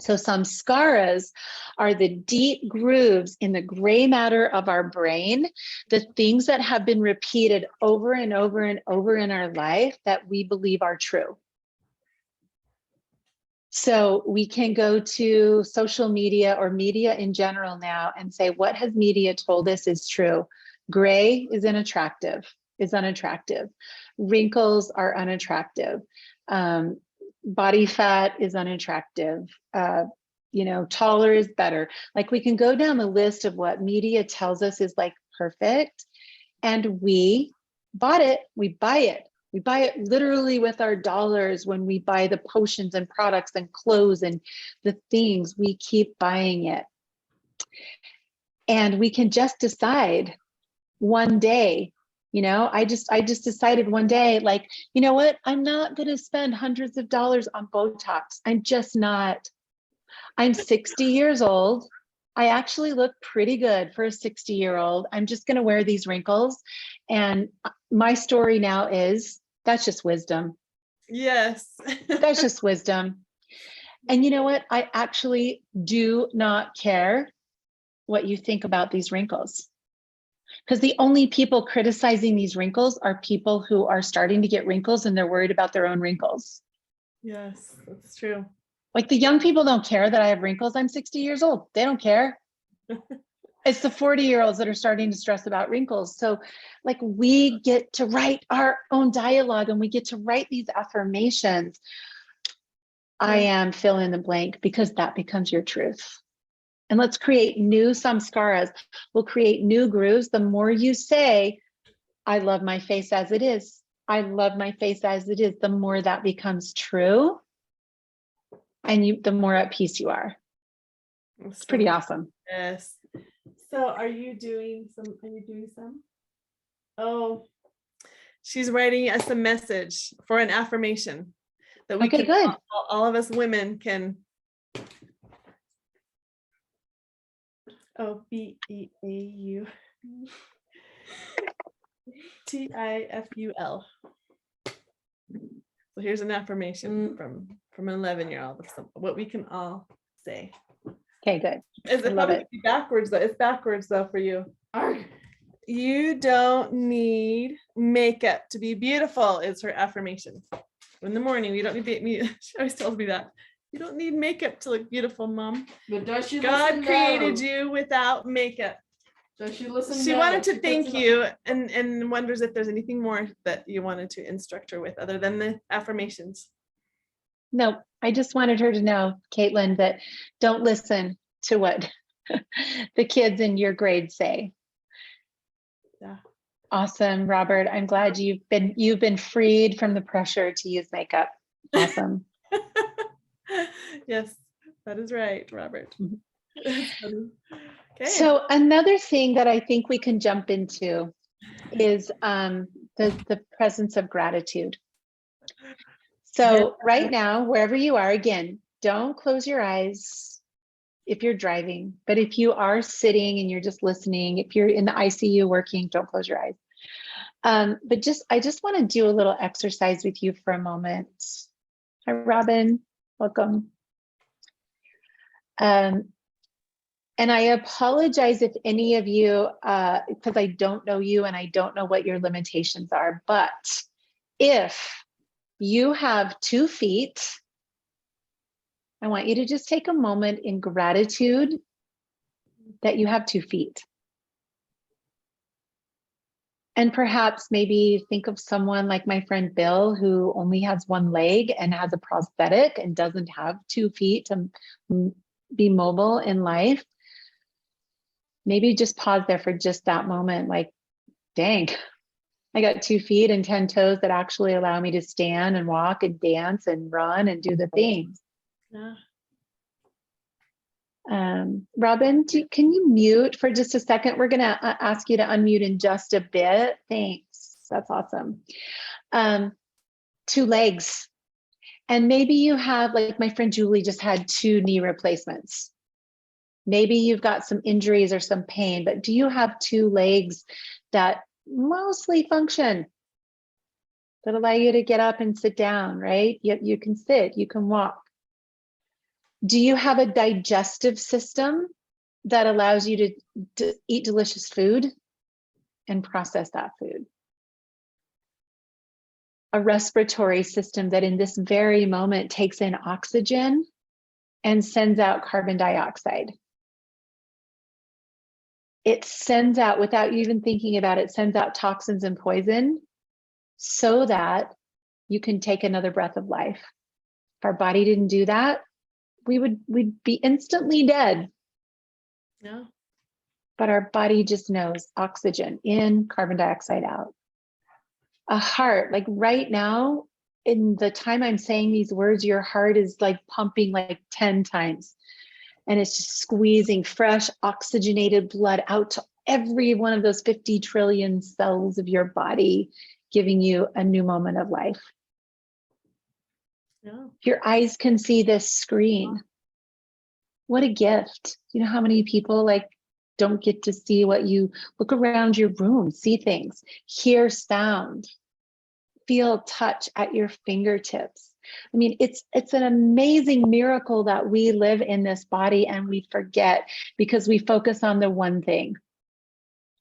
So samskaras are the deep grooves in the gray matter of our brain, the things that have been repeated over and over and over in our life that we believe are true. So we can go to social media or media in general now and say, what has media told us is true? Gray is unattractive. Wrinkles are unattractive. Body fat is unattractive. Taller is better. Like, we can go down the list of what media tells us is like perfect, and we bought it. We buy it. We buy it literally with our dollars when we buy the potions and products and clothes and the things. We keep buying it. And we can just decide one day, I just decided one day, like, you know what? I'm not going to spend hundreds of dollars on Botox. I'm just not. I'm 60 years old. I actually look pretty good for a 60-year-old. I'm just going to wear these wrinkles. And my story now is that's just wisdom. Yes. That's just wisdom. And you know what? I actually do not care what you think about these wrinkles. Because the only people criticizing these wrinkles are people who are starting to get wrinkles and they're worried about their own wrinkles. Yes, that's true. Like, the young people don't care that I have wrinkles. I'm 60 years old. They don't care. It's the 40-year-olds that are starting to stress about wrinkles. So, like, we get to write our own dialogue and we get to write these affirmations. I am fill in the blank, because that becomes your truth. And let's create new samskaras. We'll create new grooves. The more you say, I love my face as it is. I love my face as it is. The more that becomes true. And the more at peace you are. It's pretty awesome. Yes. So are you doing some? Oh, she's writing us a message for an affirmation that we Okay, can, good. all of us women can. Oh, BEAU TIFUL. So here's an affirmation from an 11-year-old of what we can all say. Okay, good. Is it probably backwards though? It's backwards though for you. You don't need makeup to be beautiful is her affirmation. In the morning, you don't need me. She always tells me that. You don't need makeup to look beautiful, Mom. But does she God created you without makeup. Does she listen? She wanted to thank you and wonders if there's anything more that you wanted to instruct her with other than the affirmations. No, I just wanted her to know, Caitlin, that don't listen to what the kids in your grade say. Yeah. Awesome, Robert. I'm glad you've been freed from the pressure to use makeup. Awesome. Yes, that is right, Robert. Okay. So another thing that I think we can jump into is the presence of gratitude. So right now, wherever you are, again, don't close your eyes if you're driving, but if you are sitting and you're just listening, if you're in the ICU working, don't close your eyes. But I just want to do a little exercise with you for a moment. Hi, Robin, welcome. And I apologize if any of you, because I don't know you and I don't know what your limitations are, but if you have 2 feet, I want you to just take a moment in gratitude that you have 2 feet. And perhaps maybe think of someone like my friend Bill, who only has 1 leg and has a prosthetic and doesn't have 2 feet to be mobile in life. Maybe just pause there for just that moment, like, dang, I got 2 feet and 10 toes that actually allow me to stand and walk and dance and run and do the things. Yeah. Robin, can you mute for just a second? We're going to ask you to unmute in just a bit. Thanks. That's awesome. 2 legs. And maybe you have, like my friend Julie just had 2 knee replacements. Maybe you've got some injuries or some pain, but do you have 2 legs that mostly function, that allow you to get up and sit down, right? You can sit, you can walk. Do you have a digestive system that allows you to eat delicious food and process that food? A respiratory system that in this very moment takes in oxygen and sends out carbon dioxide. It sends out, without you even thinking about it, sends out toxins and poison so that you can take another breath of life. If our body didn't do that, we'd be instantly dead. Yeah. But our body just knows oxygen in, carbon dioxide out. A heart, like right now, in the time I'm saying these words, your heart is like pumping like 10 times. And it's just squeezing fresh oxygenated blood out to every one of those 50 trillion cells of your body, giving you a new moment of life. Yeah. Your eyes can see this screen. What a gift. You know how many people like don't get to see what you look around your room, see things, hear sound, feel touch at your fingertips. I mean, it's an amazing miracle that we live in this body and we forget because we focus on the one thing,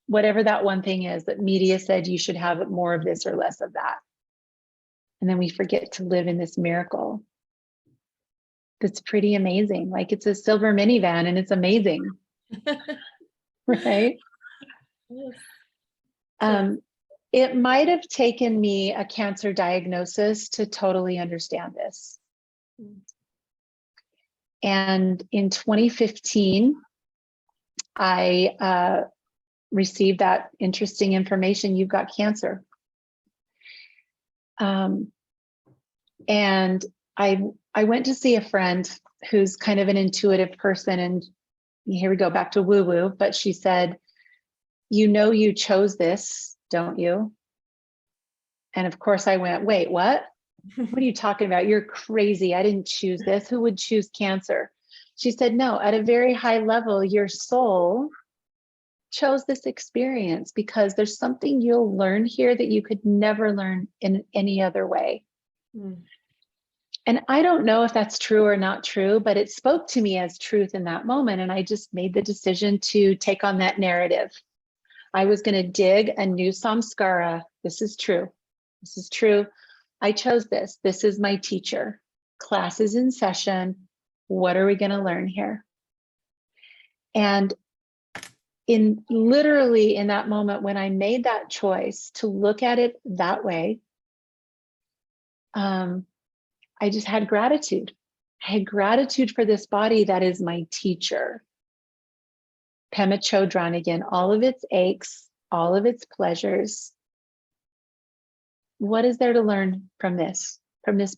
whatever that one thing is that media said you should have more of this or less of that. And then we forget to live in this miracle. That's pretty amazing. Like it's a silver minivan and it's amazing. Right? Yes. It might have taken me a cancer diagnosis to totally understand this. And in 2015, I received that interesting information, you've got cancer. And I went to see a friend who's kind of an intuitive person, and here we go back to woo-woo, but she said, you know, you chose this, don't you? And of course I went, wait, what? What are you talking about? You're crazy. I didn't choose this. Who would choose cancer? She said, no, at a very high level, your soul chose this experience because there's something you'll learn here that you could never learn in any other way. Mm. And I don't know if that's true or not true, but it spoke to me as truth in that moment. And I just made the decision to take on that narrative. I was going to dig a new samskara. This is true. This is true. I chose this. This is my teacher. Class is in session. What are we going to learn here? And literally in that moment, when I made that choice to look at it that way, I just had gratitude. I had gratitude for this body that is my teacher. Pema Chodron again, all of its aches, all of its pleasures. What is there to learn from this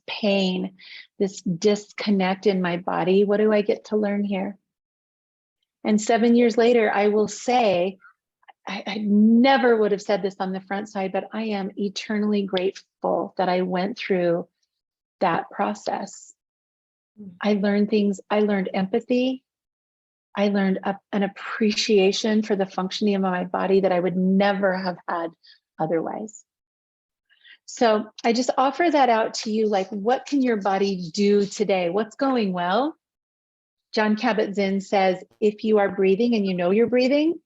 pain, this disconnect in my body? What do I get to learn here? And 7 years later, I will say, I never would have said this on the front side, but I am eternally grateful that I went through that process. I learned things. I learned empathy. I learned an appreciation for the functioning of my body that I would never have had otherwise. So I just offer that out to you. Like, what can your body do today? What's going well? John Kabat-Zinn says, if you are breathing and you know you're breathing,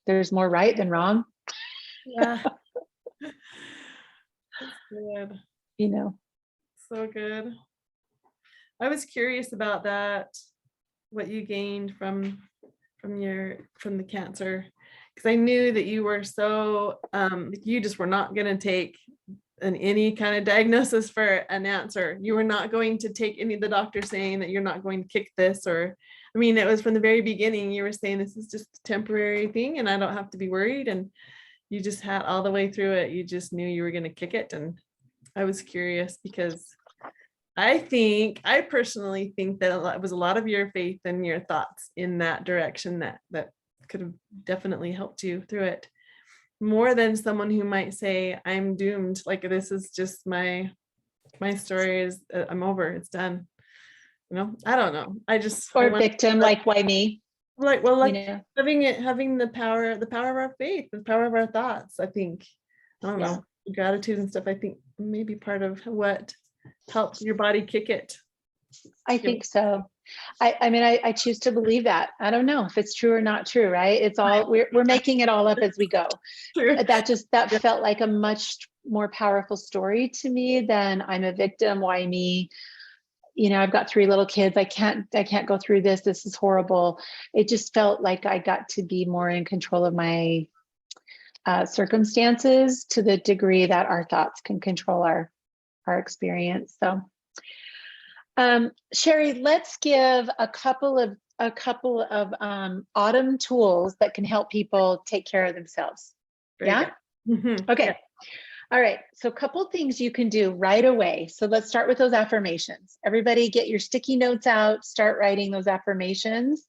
there's more right than wrong. Yeah. That's good. You know. So good. I was curious about that, what you gained from the cancer, because I knew that you were so you just were not going to take any kind of diagnosis for an answer. You were not going to take any of the doctors saying that you're not going to kick this, or I mean, it was from the very beginning you were saying this is just a temporary thing and I don't have to be worried, and you just had all the way through it, you just knew you were going to kick it. And I was curious because I personally think that it was a lot of your faith and your thoughts in that direction that could have definitely helped you through it, more than someone who might say, I'm doomed. Like, this is just my story is, I'm over, it's done. I don't know. Or victim, like, why me? Like, well, like, You know? having the power of our faith, the power of our thoughts. I think, I don't know, gratitude and stuff. I think maybe part of what helped your body kick it. I think so. I mean, I choose to believe that. I don't know if it's true or not true, right? It's all, we're making it all up as we go. True. That felt like a much more powerful story to me than I'm a victim, why me? I've got 3 little kids. I can't go through this. This is horrible. It just felt like I got to be more in control of my circumstances to the degree that our thoughts can control our experience. So, Sherry, let's give a couple of autumn tools that can help people take care of themselves. Yeah. Okay. Yeah. All right. So a couple things you can do right away. So let's start with those affirmations. Everybody get your sticky notes out, start writing those affirmations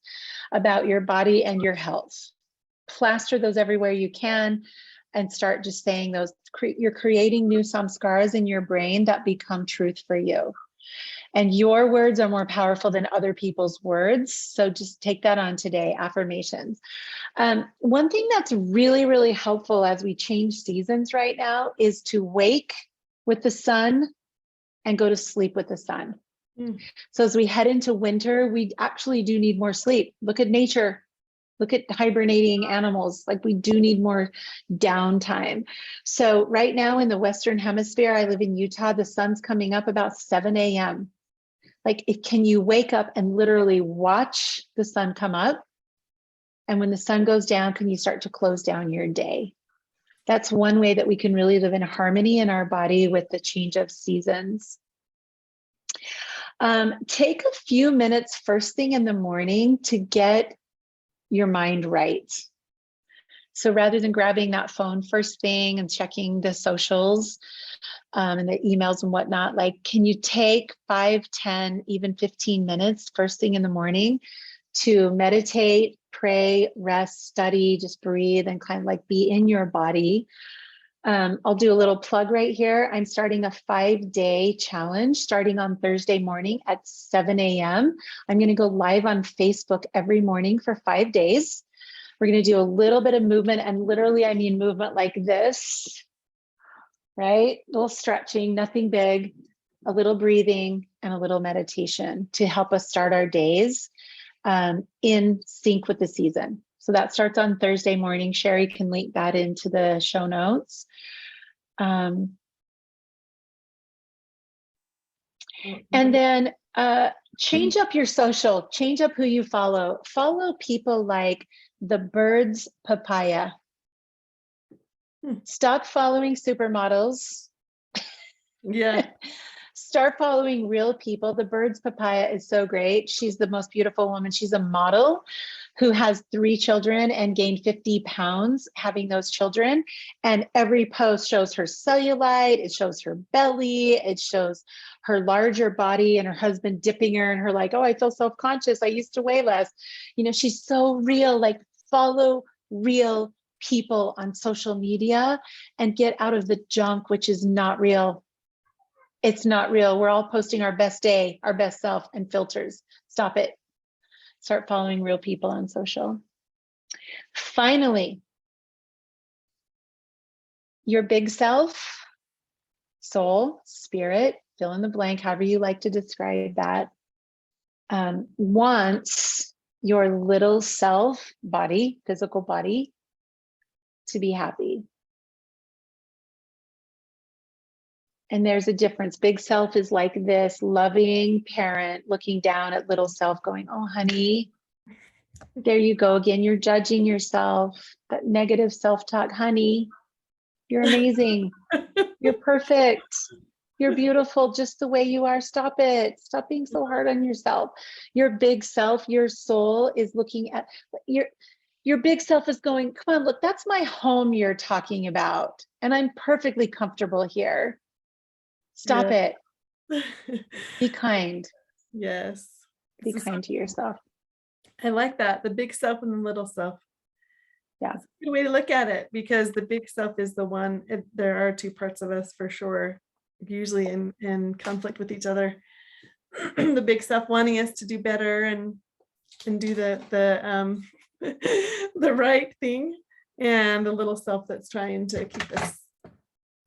about your body and your health. Plaster those everywhere you can and start just saying those. You're creating new samskaras in your brain that become truth for you. And your words are more powerful than other people's words. So just take that on today, affirmations. One thing that's really, really helpful as we change seasons right now is to wake with the sun and go to sleep with the sun. So as we head into winter, we actually do need more sleep. Look at nature. Look at hibernating animals. Like, we do need more downtime. So right now in the Western Hemisphere, I live in Utah, the sun's coming up about 7 a.m. Like, can you wake up and literally watch the sun come up? And when the sun goes down, can you start to close down your day? That's one way that we can really live in harmony in our body with the change of seasons. Take a few minutes first thing in the morning to get your mind right. So rather than grabbing that phone first thing and checking the socials and the emails and whatnot, like, can you take 5, 10, even 15 minutes first thing in the morning to meditate, pray, rest, study, just breathe, and kind of like be in your body? I'll do a little plug right here. I'm starting a 5-day challenge starting on Thursday morning at 7 a.m. I'm going to go live on Facebook every morning for 5 days. We're going to do a little bit of movement, and literally, I mean movement like this, right? A little stretching, nothing big, a little breathing, and a little meditation to help us start our days in sync with the season. So that starts on Thursday morning. Sherry can link that into the show notes. And then change up your social, change up who you follow. Follow people like the Birds Papaya. Stop following supermodels. Yeah. Start following real people. The Birds Papaya is so great. She's the most beautiful woman. She's a model who has 3 children and gained 50 pounds having those children. And every post shows her cellulite. It shows her belly. It shows her larger body and her husband dipping her and her like, oh, I feel self-conscious. I used to weigh less. She's so real. Like, follow real people on social media and get out of the junk, which is not real. It's not real. We're all posting our best day, our best self, and filters. Stop it. Start following real people on social. Finally, your big self, soul, spirit, fill in the blank, however you like to describe that, wants your little self, body, physical body, to be happy. And there's a difference. Big self is like this loving parent looking down at little self going, oh, honey, there you go again. You're judging yourself. That negative self-talk. Honey, you're amazing. You're perfect. You're beautiful just the way you are. Stop it. Stop being so hard on yourself. Your big self, your soul is looking at your big self is going, come on, look, that's my home you're talking about. And I'm perfectly comfortable here. Stop it. Be kind. Yes. Be This is so kind to cool. yourself. I like that. The big self and the little self. Yeah. It's a good way to look at it, because the big self is the one, there are two parts of us for sure, usually in conflict with each other. The big self wanting us to do better and do the the right thing, and the little self that's trying to keep us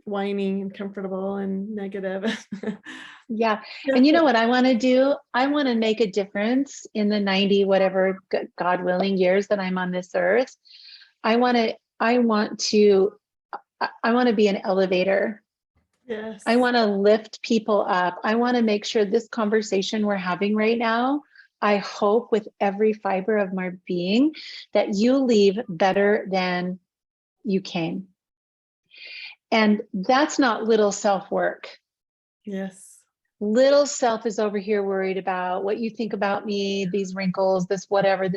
whining and comfortable and negative. Yeah. And you know what I want to do? I want to make a difference in the 90, whatever, God willing, years that I'm on this earth. I want to be an elevator. Yes. I want to lift people up. I want to make sure this conversation we're having right now, I hope with every fiber of my being that you leave better than you came. And that's not little self-work. Yes. Little self is over here worried about what you think about me, these wrinkles, this whatever.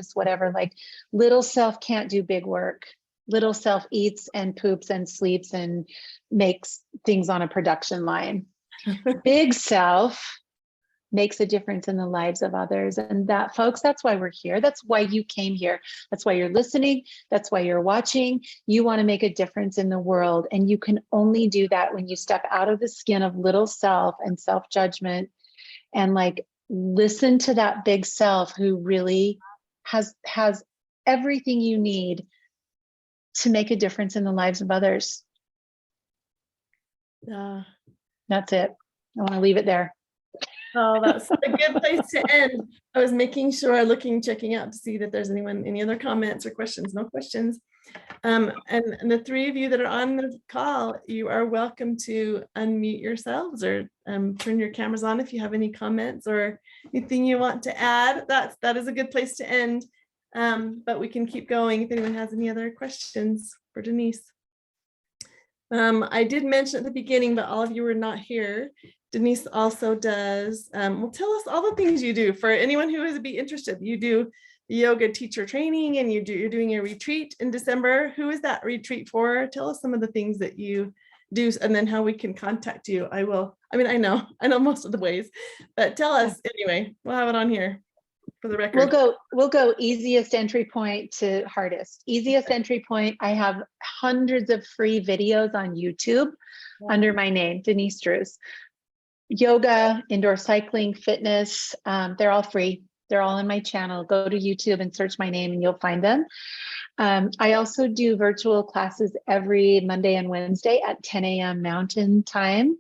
Like little self can't do big work. Little self eats and poops and sleeps and makes things on a production line. Big self makes a difference in the lives of others. And that, folks, that's why we're here. That's why you came here. That's why you're listening. That's why you're watching. You want to make a difference in the world. And you can only do that when you step out of the skin of little self and self-judgment and like listen to that big self who really has everything you need to make a difference in the lives of others. Yeah. That's it. I want to leave it there. Oh, that's a good place to end. I was making sure, checking out to see that there's any other comments or questions. No questions. And the three of you that are on the call, you are welcome to unmute yourselves or turn your cameras on if you have any comments or anything you want to add. That is a good place to end. But we can keep going if anyone has any other questions for Denise. I did mention at the beginning, but all of you were not here. Denise also does, well, tell us all the things you do for anyone who would be interested. You do the yoga teacher training and you're doing a retreat in December. Who is that retreat for? Tell us some of the things that you do and then how we can contact you. I know most of the ways, but tell us anyway. We'll have it on here for the record. We'll go easiest entry point to hardest. Easiest entry point. I have hundreds of free videos on YouTube under my name, Denise Druce. Yoga, indoor cycling, fitness, they're all free. They're all on my channel. Go to YouTube and search my name and you'll find them. I also do virtual classes every Monday and Wednesday at 10 a.m. Mountain Time.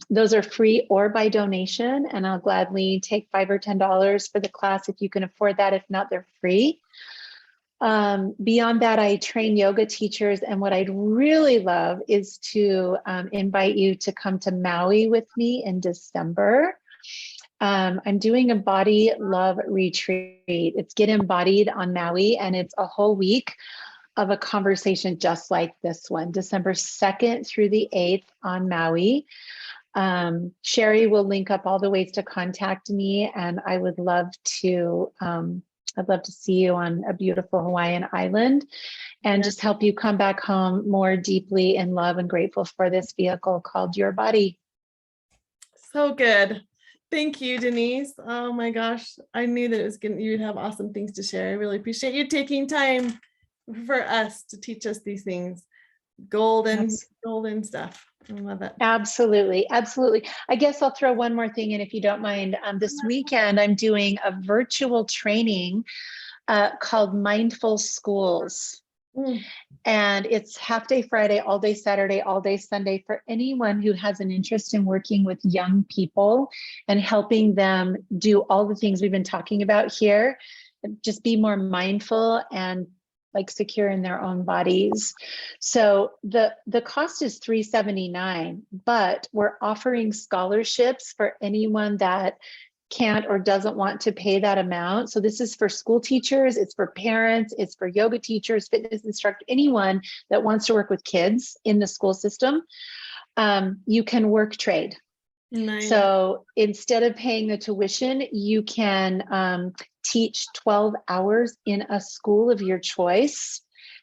Those are free or by donation, and I'll gladly take $5 or $10 for the class if you can afford that. If not, they're free. Beyond that, I train yoga teachers, and what I'd really love is to invite you to come to Maui with me in December. I'm doing a body love retreat. It's Get Embodied on Maui, and it's a whole week of a conversation just like this one, December 2nd through the 8th on Maui. Sherry will link up all the ways to contact me, and I would love to I'd love to see you on a beautiful Hawaiian island and just help you come back home more deeply in love and grateful for this vehicle called your body. So good. Thank you, Denise. Oh my gosh. I knew that you'd have awesome things to share. I really appreciate you taking time for us to teach us these things. Golden stuff. I love it. Absolutely. Absolutely. I guess I'll throw one more thing in if you don't mind. This weekend, I'm doing a virtual training called Mindful Schools. And it's half day Friday, all day Saturday, all day Sunday for anyone who has an interest in working with young people and helping them do all the things we've been talking about here. Just be more mindful and like secure in their own bodies. So the cost is $379, but we're offering scholarships for anyone that can't or doesn't want to pay that amount. So this is for school teachers, it's for parents, it's for yoga teachers, fitness instructors, anyone that wants to work with kids in the school system. You can work trade. Nice. So instead of paying the tuition, you can teach 12 hours in a school of your choice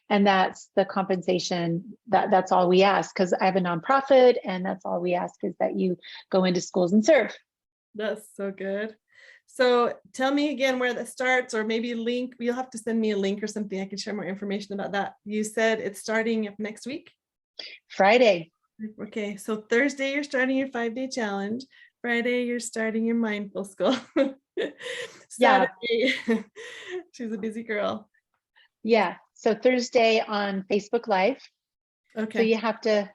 And that's the compensation, that's all we ask, because I have a nonprofit, and that's all we ask is that you go into schools and serve. That's so good. So tell me again where that starts, or maybe link. You'll have to send me a link or something. I can share more information about that. You said it's starting next week? Friday. Okay, so Thursday you're starting your 5-day challenge. Friday you're starting your mindful school. Yeah. Saturday, she's a busy girl. Yeah. So Thursday on Facebook Live. So Okay, you have to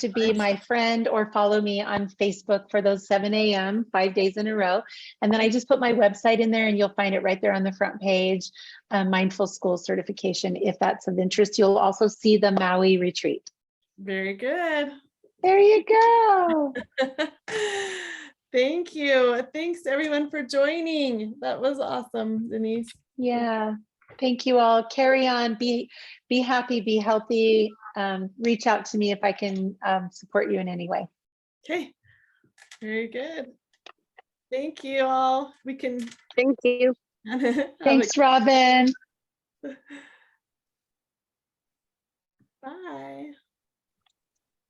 be my friend or follow me on Facebook for those 7 a.m., 5 days in a row. And then I just put my website in there, and you'll find it right there on the front page, Mindful School certification, if that's of interest. You'll also see the Maui retreat. very good. There you go. Thank you. Thanks everyone for joining. That was awesome, Denise. Yeah. Thank you all. Carry on. Be happy, be healthy. Reach out to me if I can support you in any way. Okay, very good. Thank you all. We can. Thank you. Thanks, Robin. Bye.